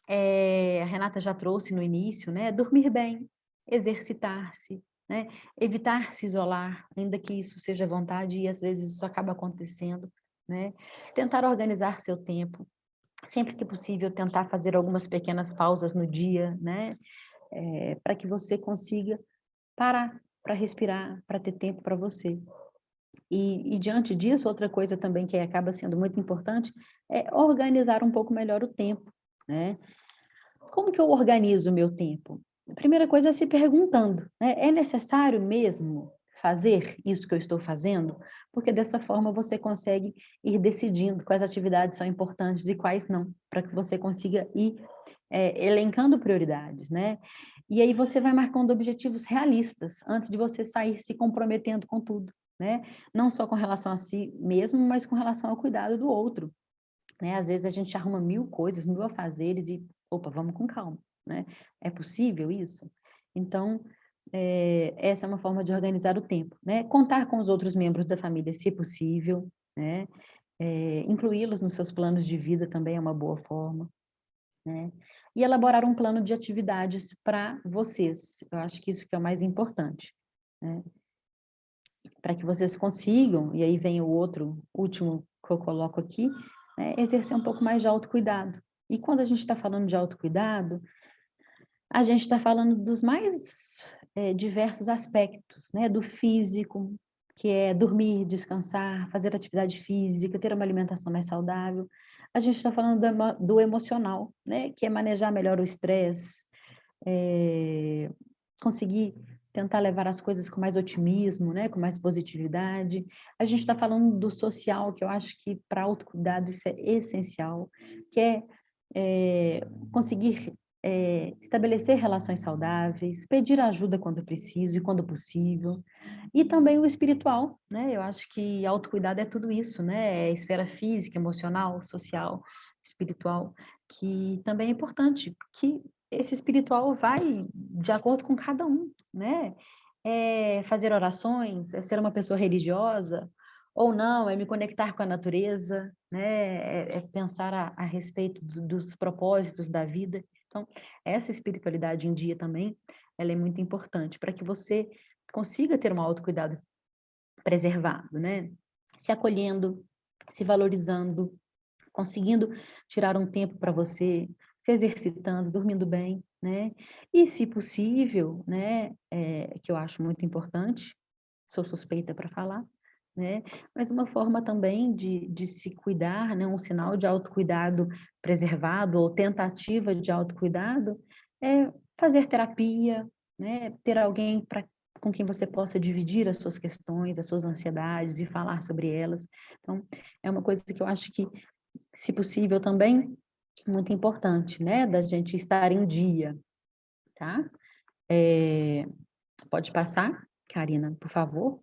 a Renata já trouxe no início, né? Dormir bem, exercitar-se, né? Evitar se isolar, ainda que isso seja vontade, e às vezes isso acaba acontecendo, né? Tentar organizar seu tempo, sempre que possível, tentar fazer algumas pequenas pausas no dia, né? Para que você consiga parar, para respirar, para ter tempo para você. E diante disso, outra coisa também que acaba sendo muito importante é organizar um pouco melhor o tempo, né? Como que eu organizo o meu tempo? A primeira coisa é se perguntando, né? É necessário mesmo fazer isso que eu estou fazendo? Porque dessa forma você consegue ir decidindo quais atividades são importantes e quais não, para que você consiga ir elencando prioridades, né? E aí você vai marcando objetivos realistas antes de você sair se comprometendo com tudo, né? Não só com relação a si mesmo, mas com relação ao cuidado do outro, né? Às vezes a gente arruma 1000 coisas, 1000 afazeres e, opa, vamos com calma, né? É possível isso? Então, essa é uma forma de organizar o tempo, né? Contar com os outros membros da família, se possível, né? Incluí-los nos seus planos de vida também é uma boa forma, né? E elaborar um plano de atividades para vocês. Eu acho que isso que é o mais importante, né? Para que vocês consigam, e aí vem o outro, último que eu coloco aqui, né, exercer um pouco mais de autocuidado. E quando a gente está falando de autocuidado, a gente está falando dos mais diversos aspectos, né? Do físico, que é dormir, descansar, fazer atividade física, ter uma alimentação mais saudável. A gente está falando do emocional, né? Que é manejar melhor o estresse, conseguir tentar levar as coisas com mais otimismo, né? Com mais positividade. A gente está falando do social, que eu acho que para autocuidado isso é essencial, que é conseguir estabelecer relações saudáveis, pedir ajuda quando preciso e quando possível, e também o espiritual, né? Eu acho que autocuidado é tudo isso, né? É esfera física, emocional, social, espiritual, que também é importante, que esse espiritual vai de acordo com cada um, né? É fazer orações, é ser uma pessoa religiosa, ou não, é me conectar com a natureza, né? É pensar a respeito dos propósitos da vida. Então, essa espiritualidade em dia também, ela é muito importante para que você consiga ter um autocuidado preservado, né? Se acolhendo, se valorizando, conseguindo tirar um tempo para você, se exercitando, dormindo bem, né? E, se possível, né, que eu acho muito importante, sou suspeita para falar, né? Mas uma forma também de se cuidar, né? Um sinal de autocuidado preservado ou tentativa de autocuidado é fazer terapia, né? Ter alguém com quem você possa dividir as suas questões, as suas ansiedades e falar sobre elas. Então, é uma coisa que eu acho que, se possível também, muito importante, né? Da gente estar em dia, tá? Pode passar, Karina, por favor.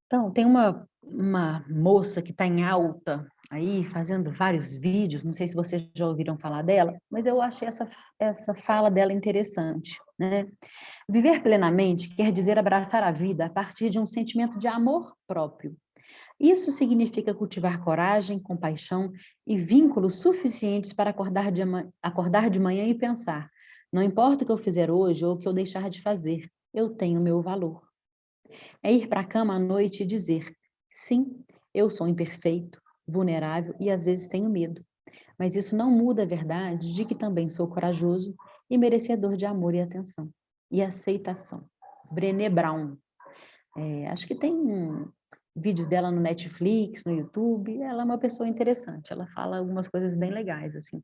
Então, tem uma moça que está em alta aí, fazendo vários vídeos, não sei se vocês já ouviram falar dela, mas eu achei essa fala dela interessante, né? Viver plenamente quer dizer abraçar a vida a partir de um sentimento de amor próprio. Isso significa cultivar coragem, compaixão e vínculos suficientes para acordar de manhã e pensar: não importa o que eu fizer hoje ou o que eu deixar de fazer, eu tenho meu valor. É ir para a cama à noite e dizer: sim, eu sou imperfeito, vulnerável e às vezes tenho medo, mas isso não muda a verdade de que também sou corajoso e merecedor de amor e atenção e aceitação. Brené Brown. Acho que tem vídeos dela no Netflix, no YouTube. Ela é uma pessoa interessante, ela fala algumas coisas bem legais, assim.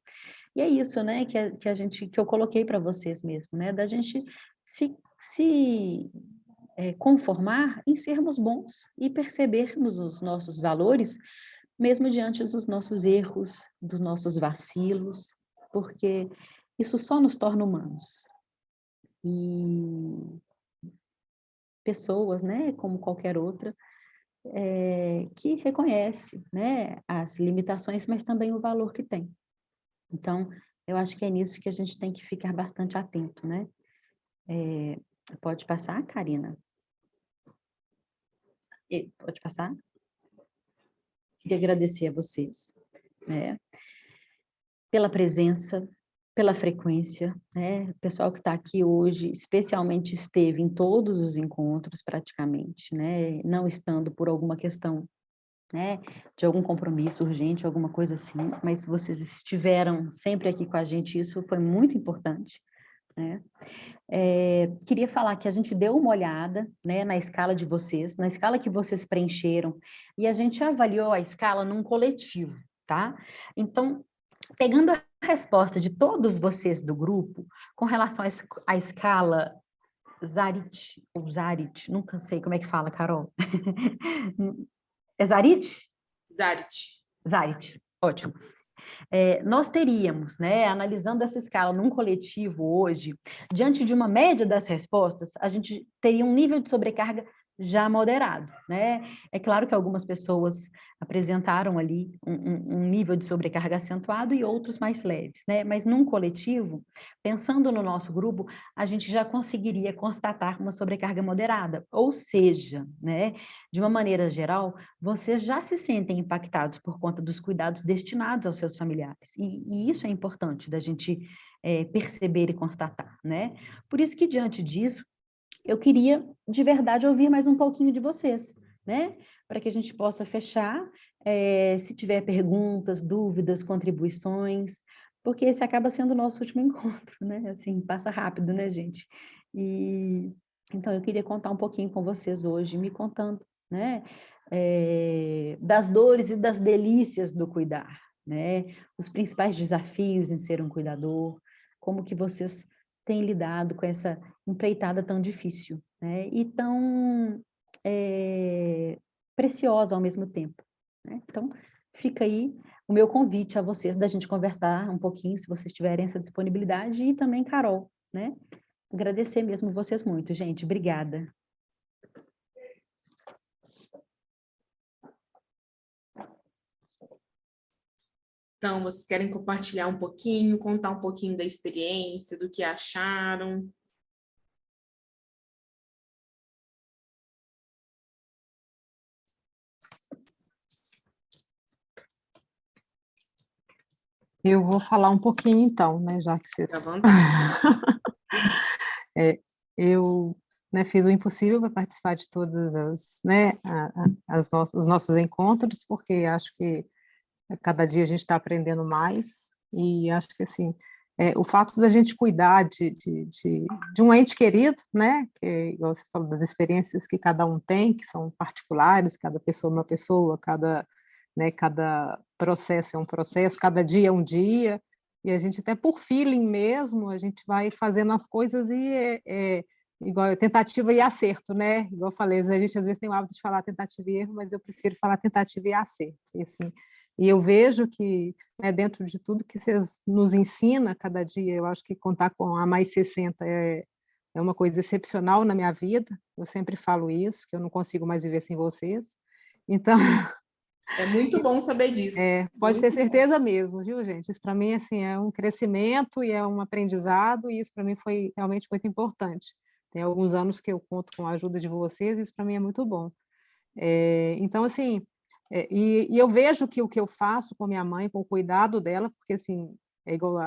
E é isso, né, que eu coloquei para vocês mesmo, né, da gente se conformar em sermos bons e percebermos os nossos valores mesmo diante dos nossos erros, dos nossos vacilos, porque isso só nos torna humanos. E pessoas, né, como qualquer outra, que reconhece, né, as limitações, mas também o valor que tem. Então, eu acho que é nisso que a gente tem que ficar bastante atento, né? Pode passar, Karina? Pode passar? Queria agradecer a vocês, né, pela presença, pela frequência, né? O pessoal que está aqui hoje, especialmente esteve em todos os encontros, praticamente, né? Não estando por alguma questão, né, de algum compromisso urgente, alguma coisa assim, mas vocês estiveram sempre aqui com a gente, isso foi muito importante, né? Queria falar que a gente deu uma olhada, né, na escala de vocês, na escala que vocês preencheram, e a gente avaliou a escala num coletivo, tá? Então, pegando a resposta de todos vocês do grupo, com relação à escala Zarit, ou Zarit, nunca sei como é que fala, Carol. É Zarit? Zarit. Zarit, ótimo. Nós teríamos, né, analisando essa escala num coletivo hoje, diante de uma média das respostas, a gente teria um nível de sobrecarga já moderado, né? É claro que algumas pessoas apresentaram ali um nível de sobrecarga acentuado e outros mais leves, né? Mas num coletivo, pensando no nosso grupo, a gente já conseguiria constatar uma sobrecarga moderada, ou seja, né, de uma maneira geral, vocês já se sentem impactados por conta dos cuidados destinados aos seus familiares, e isso é importante da gente perceber e constatar, né? Por isso que, diante disso, eu queria, de verdade, ouvir mais um pouquinho de vocês, né? Para que a gente possa fechar, se tiver perguntas, dúvidas, contribuições, porque esse acaba sendo o nosso último encontro, né? Assim, passa rápido, né, gente? Então, eu queria contar um pouquinho com vocês hoje, me contando, né? Das dores e das delícias do cuidar, né? Os principais desafios em ser um cuidador, como que vocês têm lidado com essa empreitada tão difícil, né? E tão preciosa ao mesmo tempo, né? Então, fica aí o meu convite a vocês da gente conversar um pouquinho, se vocês tiverem essa disponibilidade, e também Carol, né? Agradecer mesmo vocês muito, gente. Obrigada. Então, vocês querem compartilhar um pouquinho, contar um pouquinho da experiência, do que acharam? Eu vou falar um pouquinho então, né, já que vocês... Fica à vontade. Eu, né, fiz o impossível para participar de todas as, né, os nossos encontros, porque acho que cada dia a gente está aprendendo mais, e acho que assim, o fato da gente cuidar de um ente querido, né, que igual você falou, das experiências que cada um tem, que são particulares, cada pessoa é uma pessoa, cada processo é um processo, cada dia é um dia, e a gente até por feeling mesmo, a gente vai fazendo as coisas e igual tentativa e acerto, né? Igual eu falei, a gente às vezes tem o hábito de falar tentativa e erro, mas eu prefiro falar tentativa e acerto. E, assim, e eu vejo que, né, dentro de tudo que vocês nos ensinam cada dia, eu acho que contar com a Mais 60 é uma coisa excepcional na minha vida. Eu sempre falo isso, que eu não consigo mais viver sem vocês. Então, É muito bom saber disso. pode muito ter certeza mesmo, viu, gente? Isso para mim assim, é um crescimento e é um aprendizado, e isso para mim foi realmente muito importante. Tem alguns anos que eu conto com a ajuda de vocês, e isso para mim é muito bom. Então, assim, e eu vejo que o que eu faço com minha mãe, com o cuidado dela, porque assim, é igual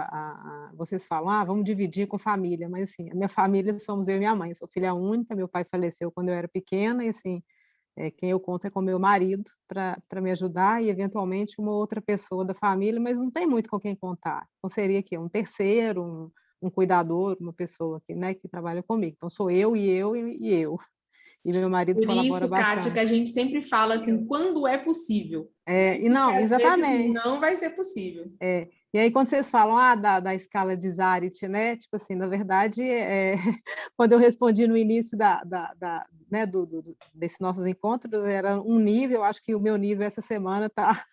vocês falam, vamos dividir com família, mas assim, a minha família somos eu e minha mãe, eu sou filha única, meu pai faleceu quando eu era pequena, e assim, quem eu conto é com meu marido para me ajudar e, eventualmente, uma outra pessoa da família, mas não tem muito com quem contar. Então, seria aqui um terceiro, um cuidador, uma pessoa que, né, que trabalha comigo. Então, sou eu e eu e eu. E meu marido Por colabora isso, Kátia, que bastante. a gente sempre fala assim, quando é possível. E Porque não, às vezes exatamente. não vai ser possível. E aí, quando vocês falam da escala de Zarit, né? Tipo assim, na verdade, quando eu respondi no início né, desses nossos encontros, era um nível, acho que o meu nível essa semana está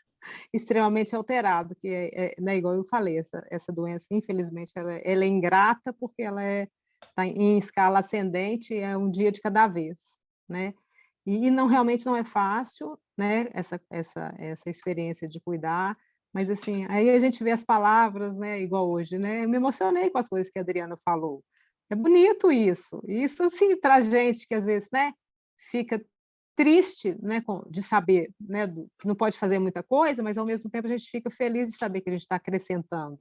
extremamente alterado, que né, igual eu falei, essa doença, infelizmente, ela é ingrata porque ela está em escala ascendente, é um dia de cada vez, né? E não, realmente não é fácil, né, essa experiência de cuidar, mas assim, aí a gente vê as palavras, né, igual hoje, né? Eu me emocionei com as coisas que a Adriana falou. É bonito isso. Isso, assim, para a gente que às vezes, né, fica triste, né, de saber, né, que não pode fazer muita coisa, mas ao mesmo tempo a gente fica feliz de saber que a gente está acrescentando,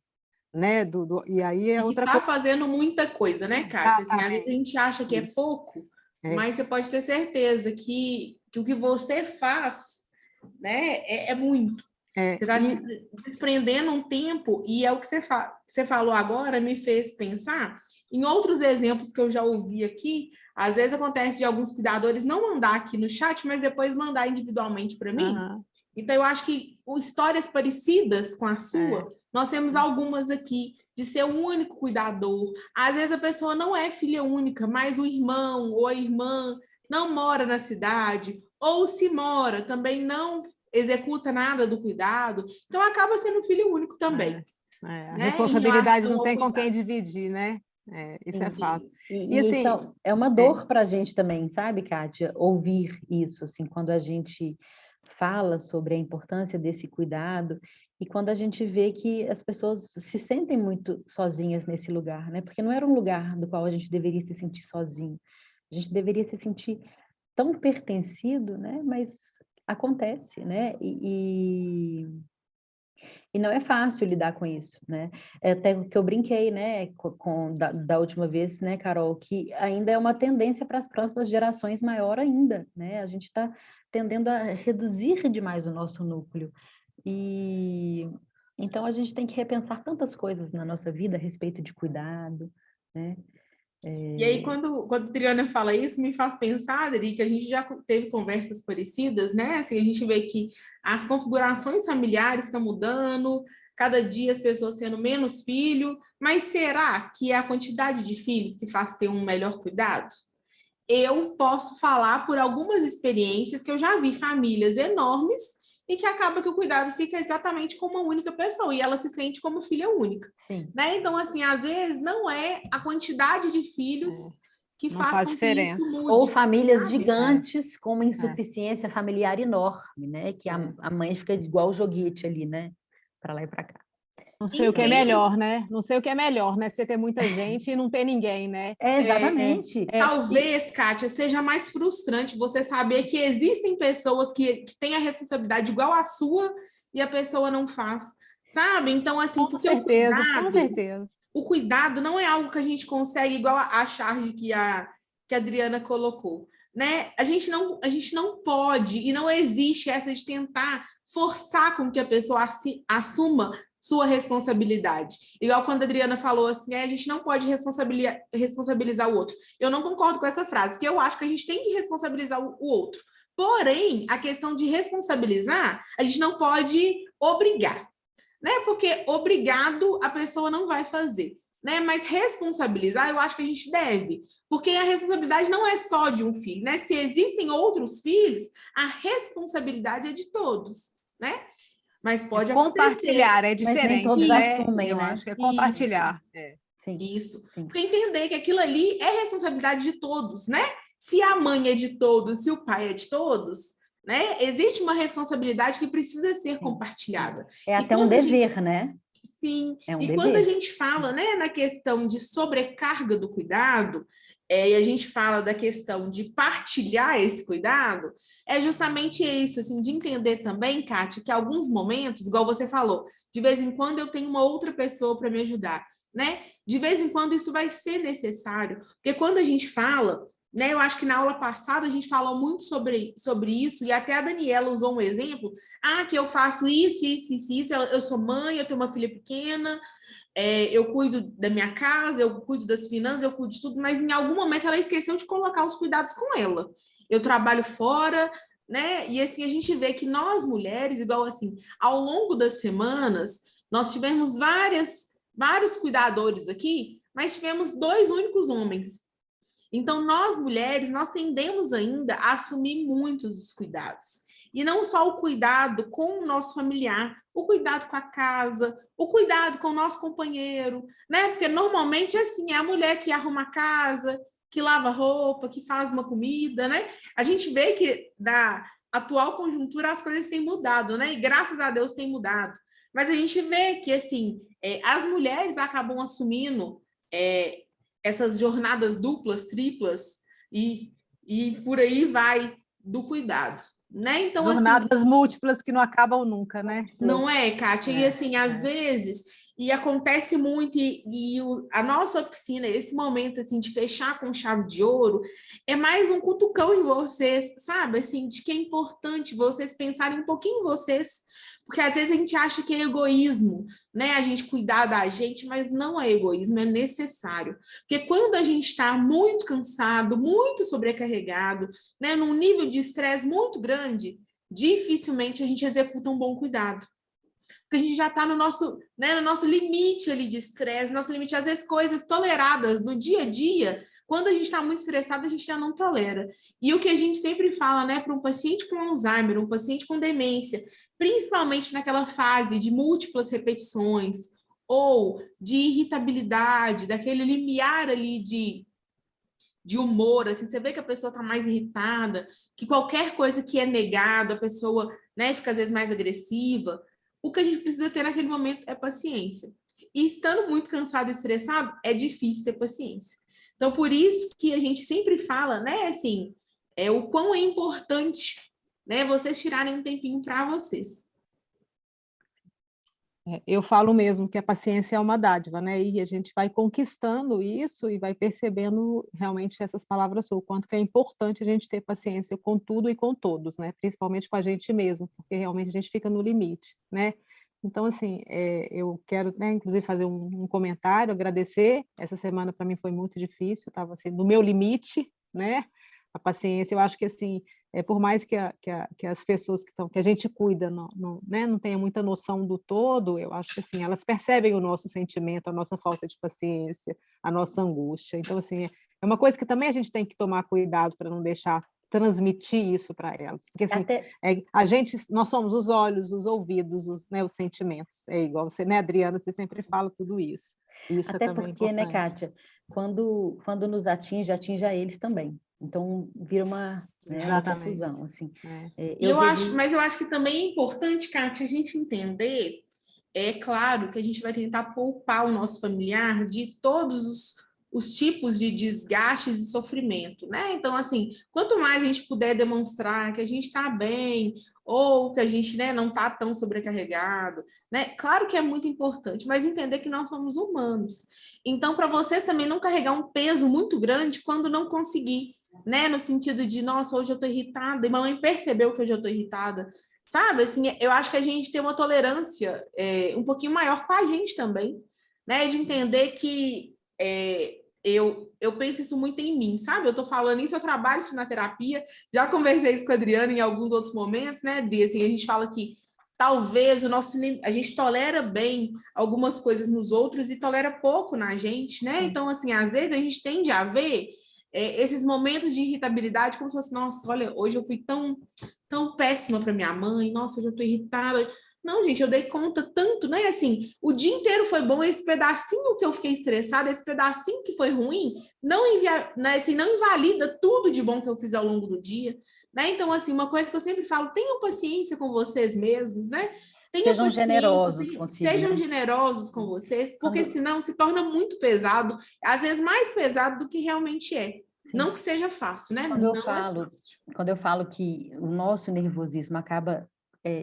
né, e aí é E que outra está coisa. fazendo muita coisa, né, Kátia? Assim, às vezes a gente acha que é Isso. pouco, mas você pode ter certeza que o que você faz, né, é muito. Você está se desprendendo um tempo, e é o que você falou agora, me fez pensar em outros exemplos que eu já ouvi aqui. Às vezes acontece de alguns cuidadores não mandar aqui no chat, mas depois mandar individualmente para mim. Então, eu acho que histórias parecidas com a sua, nós temos algumas aqui, de ser um único cuidador. Às vezes a pessoa não é filha única, mas o irmão ou a irmã não mora na cidade, ou se mora, também não executa nada do cuidado, então acaba sendo filho único também. A né? responsabilidade não tem com quem dividir, né? Isso é fato. E assim, isso é uma dor para a gente também, sabe, Kátia? Ouvir isso, assim, quando a gente fala sobre a importância desse cuidado e quando a gente vê que as pessoas se sentem muito sozinhas nesse lugar, né? Porque não era um lugar do qual a gente deveria se sentir sozinho. A gente deveria se sentir tão pertencido, né? Mas acontece, né? E não é fácil lidar com isso, né? Até que eu brinquei, né, da última vez, né, Carol, que ainda é uma tendência para as próximas gerações maior ainda, né? A gente está tendendo a reduzir demais o nosso núcleo. E então a gente tem que repensar tantas coisas na nossa vida a respeito de cuidado, né? E aí, quando a Adriana fala isso, me faz pensar, Adri, que a gente já teve conversas parecidas, né? Assim, a gente vê que as configurações familiares estão mudando, cada dia as pessoas tendo menos filho, mas será que é a quantidade de filhos que faz ter um melhor cuidado? Eu posso falar por algumas experiências que eu já vi famílias enormes e que acaba que o cuidado fica exatamente com uma única pessoa e ela se sente como filha única. Né? Então, assim, às vezes não é a quantidade de filhos que faz diferença. Que isso mude, ou famílias sabe? gigantes com uma insuficiência familiar enorme, né? Que a mãe fica igual o joguete ali, né? Para lá e para cá. Não sei o que é melhor, né? Não sei o que é melhor, né? Você ter muita gente e não ter ninguém, né? Exatamente. Talvez, Kátia, seja mais frustrante você saber que existem pessoas que têm a responsabilidade igual a sua e a pessoa não faz, sabe? Então, assim, com certeza. O cuidado não é algo que a gente consegue, igual a charge que a Adriana colocou, né? A gente não pode e não existe essa de tentar forçar com que a pessoa assuma sua responsabilidade. Igual quando a Adriana falou assim, a gente não pode responsabilizar o outro. Eu não concordo com essa frase, porque eu acho que a gente tem que responsabilizar o outro. Porém, a questão de responsabilizar, a gente não pode obrigar, né? Porque obrigado a pessoa não vai fazer, né? Mas responsabilizar, eu acho que a gente deve, porque a responsabilidade não é só de um filho, né? Se existem outros filhos, a responsabilidade é de todos, né? Mas pode compartilhar, é diferente. Mas nem todos assumem, eu né? acho que é compartilhar. Isso. Sim. Porque entender que aquilo ali é responsabilidade de todos, né? Se a mãe é de todos, se o pai é de todos, né? Existe uma responsabilidade que precisa ser compartilhada. É até um dever, né? Sim. É um e dever. Quando a gente fala, né, na questão de sobrecarga do cuidado, e a gente fala da questão de partilhar esse cuidado, é justamente isso, assim, de entender também, Kátia, que em alguns momentos, igual você falou, de vez em quando eu tenho uma outra pessoa para me ajudar, né? De vez em quando isso vai ser necessário, porque quando a gente fala, né, eu acho que na aula passada a gente falou muito sobre isso, e até a Daniela usou um exemplo, que eu faço isso, eu sou mãe, eu tenho uma filha pequena, eu cuido da minha casa, eu cuido das finanças, eu cuido de tudo, mas em algum momento ela esqueceu de colocar os cuidados com ela. Eu trabalho fora, né? E assim, a gente vê que nós mulheres, igual assim, ao longo das semanas, nós tivemos vários cuidadores aqui, mas tivemos 2 únicos homens. Então, nós mulheres, nós tendemos ainda a assumir muitos dos cuidados. E não só o cuidado com o nosso familiar, o cuidado com a casa, o cuidado com o nosso companheiro, né? Porque normalmente assim, é a mulher que arruma a casa, que lava roupa, que faz uma comida, né? A gente vê que da atual conjuntura as coisas têm mudado, né? E graças a Deus tem mudado. Mas a gente vê que assim, as mulheres acabam assumindo essas jornadas duplas, triplas e por aí vai do cuidado. Né? Então, jornadas assim, múltiplas que não acabam nunca, né? Não é, Kátia? E assim, às vezes, e acontece muito, a nossa oficina, esse momento assim, de fechar com chave de ouro, é mais um cutucão em vocês, sabe? Assim, de que é importante vocês pensarem um pouquinho em vocês, porque às vezes a gente acha que é egoísmo, né? A gente cuidar da gente, mas não é egoísmo, é necessário. Porque quando a gente está muito cansado, muito sobrecarregado, né? Num nível de estresse muito grande, dificilmente a gente executa um bom cuidado. Porque a gente já está no nosso limite ali de estresse, nosso limite, às vezes, coisas toleradas no dia a dia, quando a gente está muito estressado, a gente já não tolera. E o que a gente sempre fala, né, para um paciente com Alzheimer, um paciente com demência, principalmente naquela fase de múltiplas repetições, ou de irritabilidade, daquele limiar ali de humor, assim, você vê que a pessoa está mais irritada, que qualquer coisa que é negado, a pessoa, né, fica às vezes mais agressiva. O que a gente precisa ter naquele momento é paciência. E estando muito cansado e estressado, é difícil ter paciência. Então, por isso que a gente sempre fala, né, assim, o quão é importante, né, vocês tirarem um tempinho para vocês. Eu falo mesmo que a paciência é uma dádiva, né? E a gente vai conquistando isso e vai percebendo realmente essas palavras, o quanto que é importante a gente ter paciência com tudo e com todos, né? Principalmente com a gente mesmo, porque realmente a gente fica no limite, né? Então, assim, eu quero, né, inclusive, fazer um comentário, agradecer. Essa semana, para mim, foi muito difícil, estava assim, no meu limite, né? A paciência, eu acho que, assim, por mais que as pessoas que a gente cuida né, não tenha muita noção do todo, eu acho que, assim, elas percebem o nosso sentimento, a nossa falta de paciência, a nossa angústia. Então, assim, é uma coisa que também a gente tem que tomar cuidado para não deixar transmitir isso para elas. Porque assim, nós somos os olhos, os ouvidos, né, os sentimentos. É igual você, né, Adriana? Você sempre fala tudo isso. Isso até também porque, né, importante. Kátia, quando nos atinge a eles também. Então, vira uma confusão, assim. Mas eu acho que também é importante, Kátia, a gente entender, claro que a gente vai tentar poupar o nosso familiar de todos os tipos de desgastes e sofrimento, né? Então, assim, quanto mais a gente puder demonstrar que a gente está bem, ou que a gente, né, não está tão sobrecarregado, né? Claro que é muito importante, mas entender que nós somos humanos. Então, para vocês também não carregar um peso muito grande quando não conseguir, né? No sentido de, nossa, hoje eu estou irritada, e mamãe percebeu que hoje eu estou irritada. Sabe, assim, eu acho que a gente tem uma tolerância um pouquinho maior com a gente também, né? De entender que eu penso isso muito em mim, sabe? Eu tô falando isso, eu trabalho isso na terapia, já conversei isso com a Adriana em alguns outros momentos, né, Adri? Assim, a gente fala que talvez a gente tolera bem algumas coisas nos outros e tolera pouco na gente, né? Então, assim, às vezes a gente tende a ver esses momentos de irritabilidade como se fosse, nossa, olha, hoje eu fui tão péssima para minha mãe, nossa, hoje eu tô irritada. Não, gente, eu dei conta tanto, né? Assim, o dia inteiro foi bom, esse pedacinho que eu fiquei estressada, esse pedacinho que foi ruim, né, assim, não invalida tudo de bom que eu fiz ao longo do dia, né? Então, assim, uma coisa que eu sempre falo, tenham paciência com vocês mesmos, né? Sejam generosos consigo. Sejam generosos com vocês, porque senão se torna muito pesado, às vezes mais pesado do que realmente é. Sim. Não que seja fácil, né? Quando eu falo que o nosso nervosismo acaba,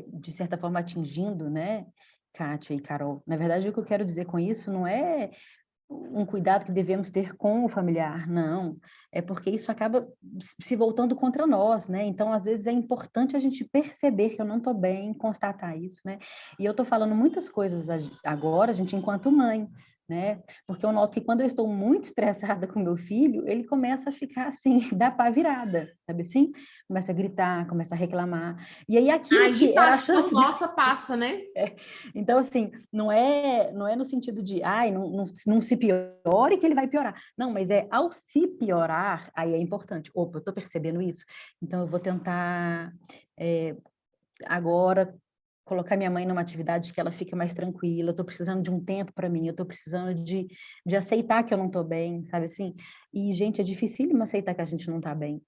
de certa forma, atingindo, né, Kátia e Carol, na verdade, o que eu quero dizer com isso não é um cuidado que devemos ter com o familiar, não. É porque isso acaba se voltando contra nós, né? Então, às vezes, é importante a gente perceber que eu não estou bem, constatar isso, né? E eu estou falando muitas coisas agora, gente, enquanto mãe, né? Porque eu noto que quando eu estou muito estressada com meu filho, ele começa a ficar assim, da pá virada, sabe assim? Começa a gritar, começa a reclamar. E aí aquilo A que era a agitação chance... nossa passa, né? Então, assim, não é no sentido de, ai, não se piore que ele vai piorar. Não, mas ao se piorar, aí é importante. Opa, eu estou percebendo isso, então eu vou tentar agora colocar minha mãe numa atividade que ela fique mais tranquila, eu estou precisando de um tempo para mim, eu estou precisando de aceitar que eu não estou bem, sabe assim? E, gente, é dificílimo aceitar que a gente não está bem,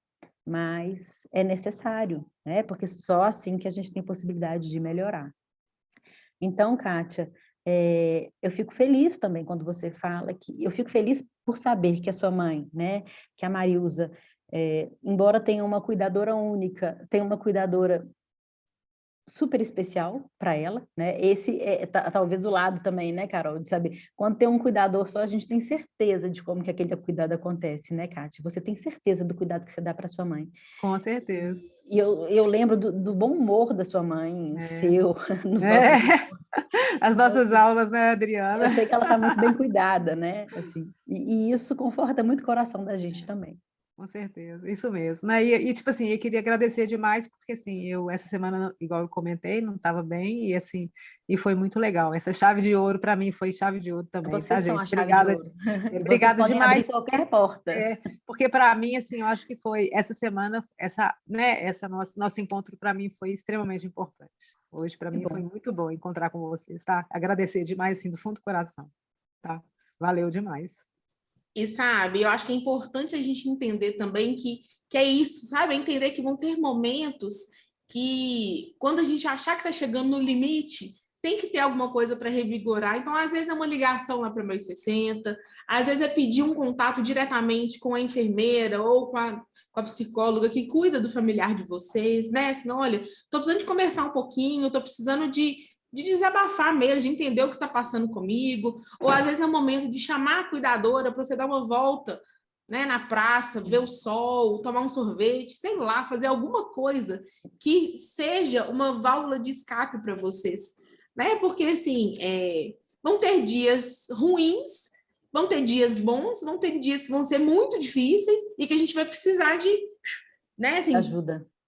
mas é necessário, né? Porque só assim que a gente tem possibilidade de melhorar. Então, Kátia, eu fico feliz também quando você fala que... Eu fico feliz por saber que a sua mãe, né, que a Marilza, embora tenha uma cuidadora única, tem uma cuidadora super especial para ela, né? Esse talvez o lado também, né, Carol, de saber, quando tem um cuidador só, a gente tem certeza de como que aquele cuidado acontece, né, Kátia? Você tem certeza do cuidado que você dá para sua mãe. Com certeza. E eu lembro do bom humor da sua mãe, seu, nos As nossas aulas, né, Adriana? Eu sei que ela está muito bem cuidada, né? Assim, e isso conforta muito o coração da gente também. Com certeza, isso mesmo. Né? Tipo assim, eu queria agradecer demais, porque assim, eu essa semana, igual eu comentei, não estava bem, e assim, e foi muito legal. Essa chave de ouro, para mim, foi chave de ouro também, tá, Vocês são gente? a chave de ouro. Vocês podem demais. abrir qualquer porta. Porque para mim, assim, eu acho que foi essa semana, nosso encontro para mim foi extremamente importante. Hoje, para mim, foi muito bom encontrar com vocês, tá? Agradecer demais, assim, do fundo do coração, tá? Valeu demais. E sabe, eu acho que é importante a gente entender também que é isso, sabe? É entender que vão ter momentos que, quando a gente achar que está chegando no limite, tem que ter alguma coisa para revigorar. Então, às vezes é uma ligação lá para mais 60, às vezes é pedir um contato diretamente com a enfermeira ou com a psicóloga que cuida do familiar de vocês, né? Assim, olha, estou precisando de conversar um pouquinho, estou precisando de desabafar mesmo, de entender o que está passando comigo, ou às vezes é o momento de chamar a cuidadora para você dar uma volta, né, na praça, ver o sol, tomar um sorvete, sei lá, fazer alguma coisa que seja uma válvula de escape para vocês, né? Porque assim, vão ter dias ruins, vão ter dias bons, vão ter dias que vão ser muito difíceis e que a gente vai precisar de, né, assim,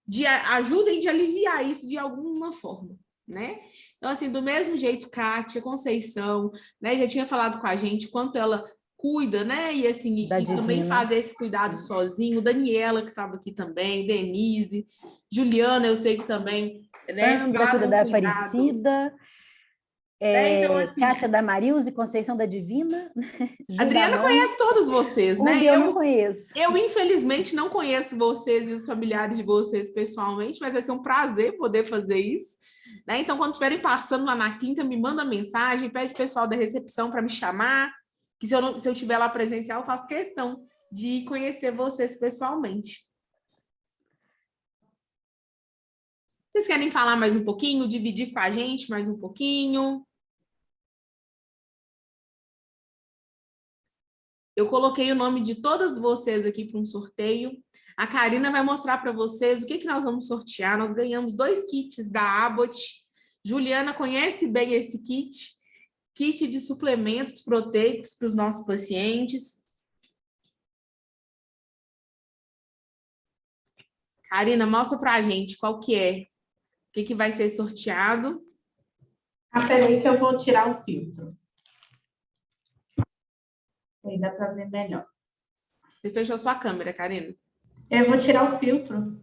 de ajuda e de aliviar isso de alguma forma, né? Então, assim, do mesmo jeito, Kátia, Conceição, né, já tinha falado com a gente quanto ela cuida, né? E assim, e também fazer esse cuidado sozinho. Daniela, que estava aqui também, Denise, Juliana, eu sei que também, né, Sandra, cuida da Aparecida. Então, assim, Kátia da Marilza, Conceição da Divina. Adriana conhece todos vocês, né? Eu não conheço. Eu, infelizmente, não conheço vocês e os familiares de vocês pessoalmente, mas vai ser um prazer poder fazer isso. Né? Então, quando estiverem passando lá na quinta, me manda mensagem, pede o pessoal da recepção para me chamar, que se eu estiver lá presencial, eu faço questão de conhecer vocês pessoalmente. Vocês querem falar mais um pouquinho, dividir com a gente mais um pouquinho? Eu coloquei o nome de todas vocês aqui para um sorteio. A Karina vai mostrar para vocês o que nós vamos sortear. Nós ganhamos 2 kits da Abbott. Juliana conhece bem esse kit de suplementos proteicos para os nossos pacientes. Karina, mostra para a gente qual que é. O que vai ser sorteado. Peraí que eu vou tirar o filtro. Aí dá para ver melhor. Você fechou sua câmera, Karina? Eu vou tirar o filtro.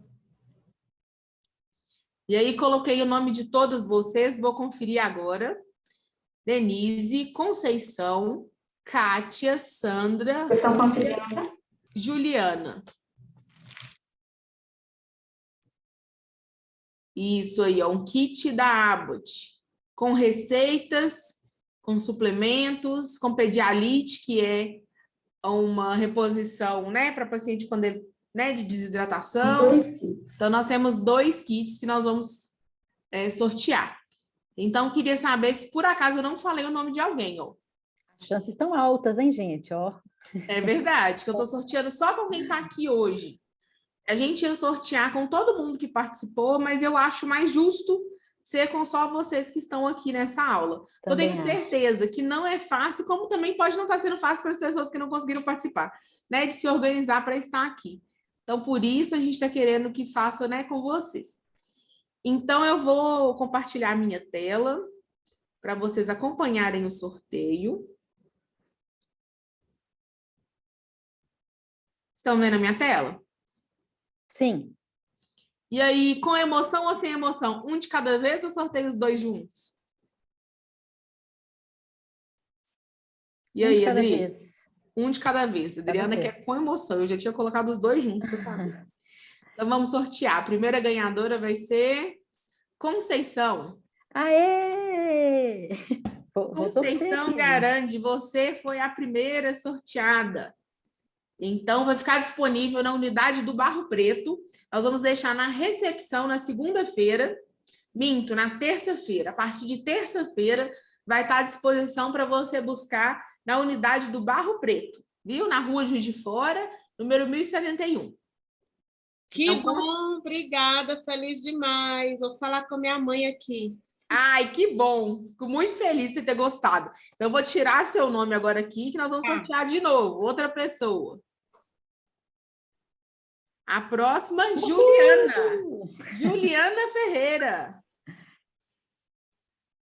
E aí, coloquei o nome de todas vocês, vou conferir agora. Denise, Conceição, Kátia, Sandra, Juliana. Isso aí, um kit da Abbott, com receitas, com suplementos, com Pedialyte, que é uma reposição, né, para paciente quando ele, né, de desidratação. Então, nós temos 2 kits que nós vamos sortear. Então, queria saber se por acaso eu não falei o nome de alguém, ó. As chances estão altas, hein, gente, ó. É verdade, que eu estou sorteando só com quem está aqui hoje. A gente ia sortear com todo mundo que participou, mas eu acho mais justo ser com só vocês que estão aqui nessa aula. Eu tenho certeza que não é fácil, como também pode não estar sendo fácil para as pessoas que não conseguiram participar, né, de se organizar para estar aqui. Então, por isso, a gente está querendo que faça, né, com vocês. Então, eu vou compartilhar minha tela para vocês acompanharem o sorteio. Estão vendo a minha tela? Sim. E aí, com emoção ou sem emoção? Um de cada vez ou sorteio os dois juntos? E aí, Adri? Um de cada vez. A Adriana quer com emoção. Eu já tinha colocado os dois juntos para saber. Então, vamos sortear. A primeira ganhadora vai ser Conceição. Aê! Conceição Garande, você foi a primeira sorteada. Então, vai ficar disponível na unidade do Barro Preto. Nós vamos deixar na recepção na segunda-feira. Minto, na terça-feira. A partir de terça-feira, vai estar à disposição para você buscar na unidade do Barro Preto. Viu? Na Rua Juiz de Fora, número 1071. Que então, bom, obrigada, feliz demais. Vou falar com a minha mãe aqui. Ai, que bom. Fico muito feliz de você ter gostado. Então, eu vou tirar seu nome agora aqui, que nós vamos sortear de novo. Outra pessoa. A próxima, Juliana. Juliana Ferreira.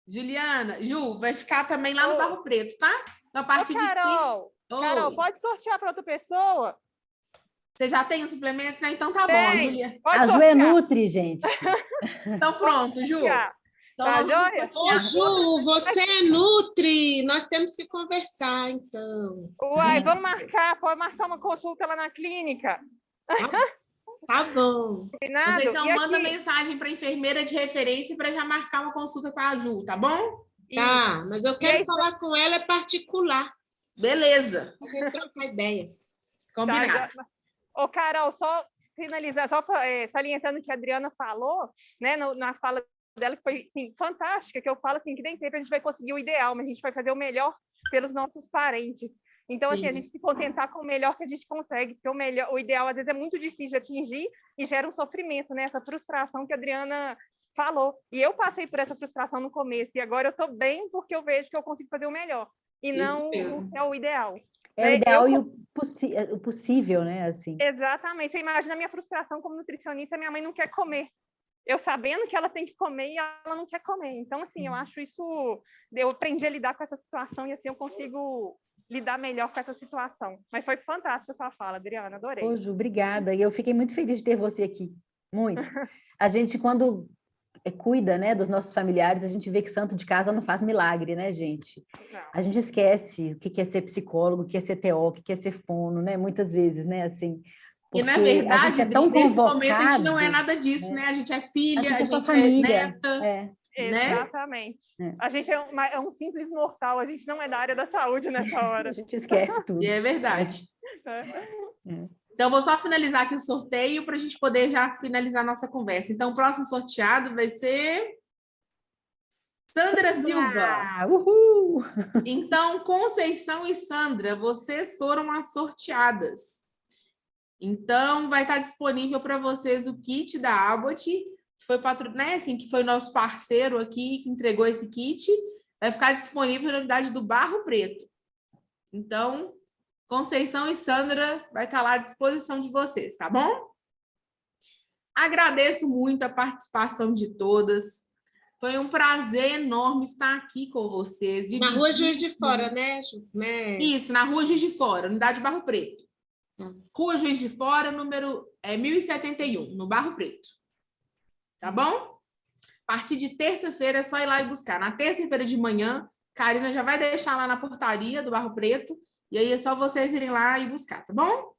Juliana, Ju, vai ficar também lá no Barro Preto, tá? Então, a partir Carol, Carol, pode sortear para outra pessoa? Você já tem os suplementos, né? Então tá bom, Juliana. A Ju é Nutri, gente. Então pronto, Ju. Então, tá, joia? Ô, Ju, você é Nutri. Nós temos que conversar, então. Uai, vamos marcar. Pode marcar uma consulta lá na clínica. Tá bom. Combinado? Então, manda mensagem para a enfermeira de referência para já marcar uma consulta com a Ju, tá bom? Tá, mas eu quero falar com ela particular. Beleza. A gente trocar ideias. Combinado. Tá, ô, Carol, só finalizar, só salientando o que a Adriana falou, né, na fala dela, que foi assim, fantástica, que eu falo assim, que nem sempre a gente vai conseguir o ideal, mas a gente vai fazer o melhor pelos nossos parentes. Então, assim, a gente se contentar com o melhor que a gente consegue, porque o ideal, às vezes, é muito difícil de atingir e gera um sofrimento, né? Essa frustração que a Adriana falou. E eu passei por essa frustração no começo, e agora eu estou bem porque eu vejo que eu consigo fazer o melhor, e não o que é o ideal. É o ideal e o possível, né? Assim. Exatamente. Você imagina a minha frustração como nutricionista, minha mãe não quer comer. Eu sabendo que ela tem que comer e ela não quer comer. Então, assim, eu acho isso... Eu aprendi a lidar com essa situação e, assim, eu consigo lidar melhor com essa situação. Mas foi fantástico a sua fala, Adriana, adorei. Ô, Ju, obrigada. E eu fiquei muito feliz de ter você aqui. Muito. A gente, quando cuida, né, dos nossos familiares, a gente vê que santo de casa não faz milagre, né, gente? Não. A gente esquece o que é ser psicólogo, o que é ser TO, o que é ser fono, né? Muitas vezes, né, assim... E, na verdade, nesse momento, a gente não é nada disso, né? A gente é filha, a gente é família, neta. Né? Exatamente. A gente é um simples mortal, a gente não é da área da saúde nessa hora. A gente esquece tudo. E é verdade. Então, vou só finalizar aqui o sorteio para a gente poder já finalizar a nossa conversa. Então, o próximo sorteado vai ser... Sandra Silva. Uhul! Então, Conceição e Sandra, vocês foram as sorteadas. Então, vai estar disponível para vocês o kit da Abbott, que foi, né, assim, que foi nosso parceiro aqui, que entregou esse kit. Vai ficar disponível na unidade do Barro Preto. Então, Conceição e Sandra vai estar lá à disposição de vocês, tá bom? Agradeço muito a participação de todas. Foi um prazer enorme estar aqui com vocês. Na Rua Juiz de Fora, né? Isso, na Rua Juiz de Fora, unidade Barro Preto. Rua Juiz de Fora, número 1071, no Barro Preto. Tá bom? A partir de terça-feira é só ir lá e buscar. Na terça-feira de manhã, Karina já vai deixar lá na portaria do Barro Preto, e aí é só vocês irem lá e buscar, tá bom?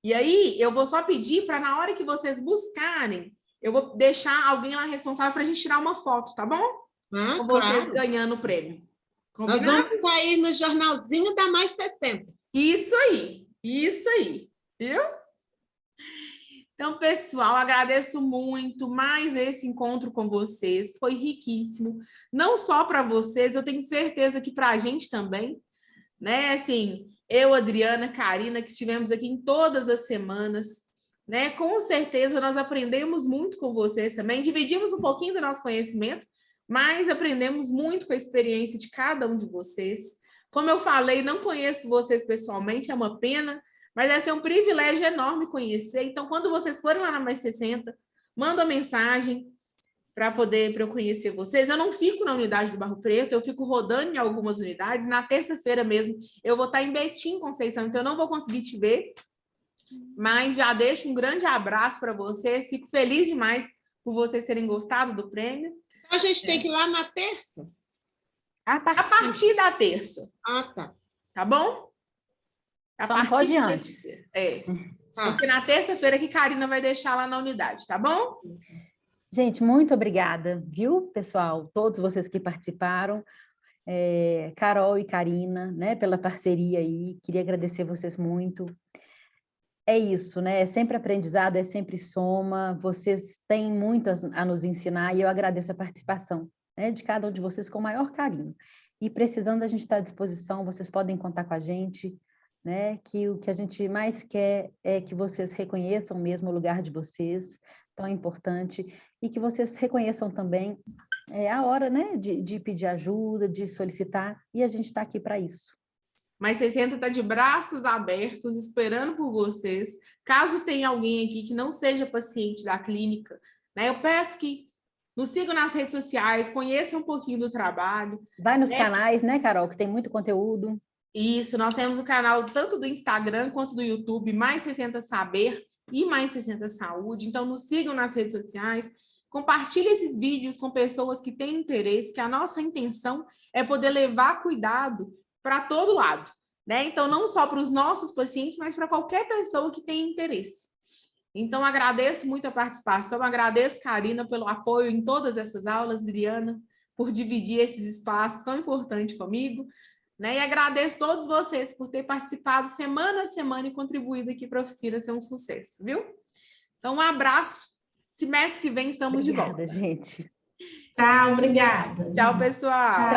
E aí, eu vou só pedir para, na hora que vocês buscarem, eu vou deixar alguém lá responsável para a gente tirar uma foto, tá bom? Com vocês ganhando o prêmio. Combinado? Nós vamos sair no jornalzinho da Mais 60. Isso aí, viu? Então, pessoal, agradeço muito mais esse encontro com vocês, foi riquíssimo, não só para vocês, eu tenho certeza que para a gente também, né? Assim, eu, Adriana, Karina, que estivemos aqui em todas as semanas, né? Com certeza nós aprendemos muito com vocês também, dividimos um pouquinho do nosso conhecimento, mas aprendemos muito com a experiência de cada um de vocês. Como eu falei, não conheço vocês pessoalmente, é uma pena, mas vai ser um privilégio enorme conhecer. Então, quando vocês forem lá na Mais 60, manda uma mensagem para eu conhecer vocês. Eu não fico na unidade do Barro Preto, eu fico rodando em algumas unidades. Na terça-feira mesmo, eu vou estar em Betim, Conceição, então eu não vou conseguir te ver. Mas já deixo um grande abraço para vocês. Fico feliz demais por vocês terem gostado do prêmio. A gente tem que ir lá na terça? A partir da terça. Ah, tá. Tá bom? Só não pode antes. Porque na terça-feira que Karina vai deixar lá na unidade, tá bom? Gente, muito obrigada, viu, pessoal? Todos vocês que participaram. Carol e Karina, né, pela parceria aí. Queria agradecer vocês muito. É isso, né? É sempre aprendizado, é sempre soma. Vocês têm muito a nos ensinar e eu agradeço a participação, né, de cada um de vocês com o maior carinho. E precisando, a gente está à disposição, vocês podem contar com a gente, né? Que o que a gente mais quer é que vocês reconheçam mesmo o lugar de vocês, tão importante, e que vocês reconheçam também a hora, né, de pedir ajuda, de solicitar, e a gente está aqui para isso. Mais 60 está de braços abertos, esperando por vocês. Caso tenha alguém aqui que não seja paciente da clínica, né, eu peço que nos sigam nas redes sociais, conheçam um pouquinho do trabalho. Vai nos canais, né, Carol, que tem muito conteúdo. Isso, nós temos o canal tanto do Instagram quanto do YouTube, Mais 60 Saber e Mais 60 Saúde. Então, nos sigam nas redes sociais. Compartilhe esses vídeos com pessoas que têm interesse, que a nossa intenção é poder levar cuidado para todo lado, né? Então, não só para os nossos pacientes, mas para qualquer pessoa que tenha interesse. Então, agradeço muito a participação, agradeço, Karina, pelo apoio em todas essas aulas, Adriana, por dividir esses espaços tão importantes comigo, né? E agradeço a todos vocês por ter participado semana a semana e contribuído aqui para a oficina ser um sucesso, viu? Então, um abraço. Semestre que vem estamos de volta. Obrigada, gente. Tchau, obrigada. Tchau, pessoal. Tchau.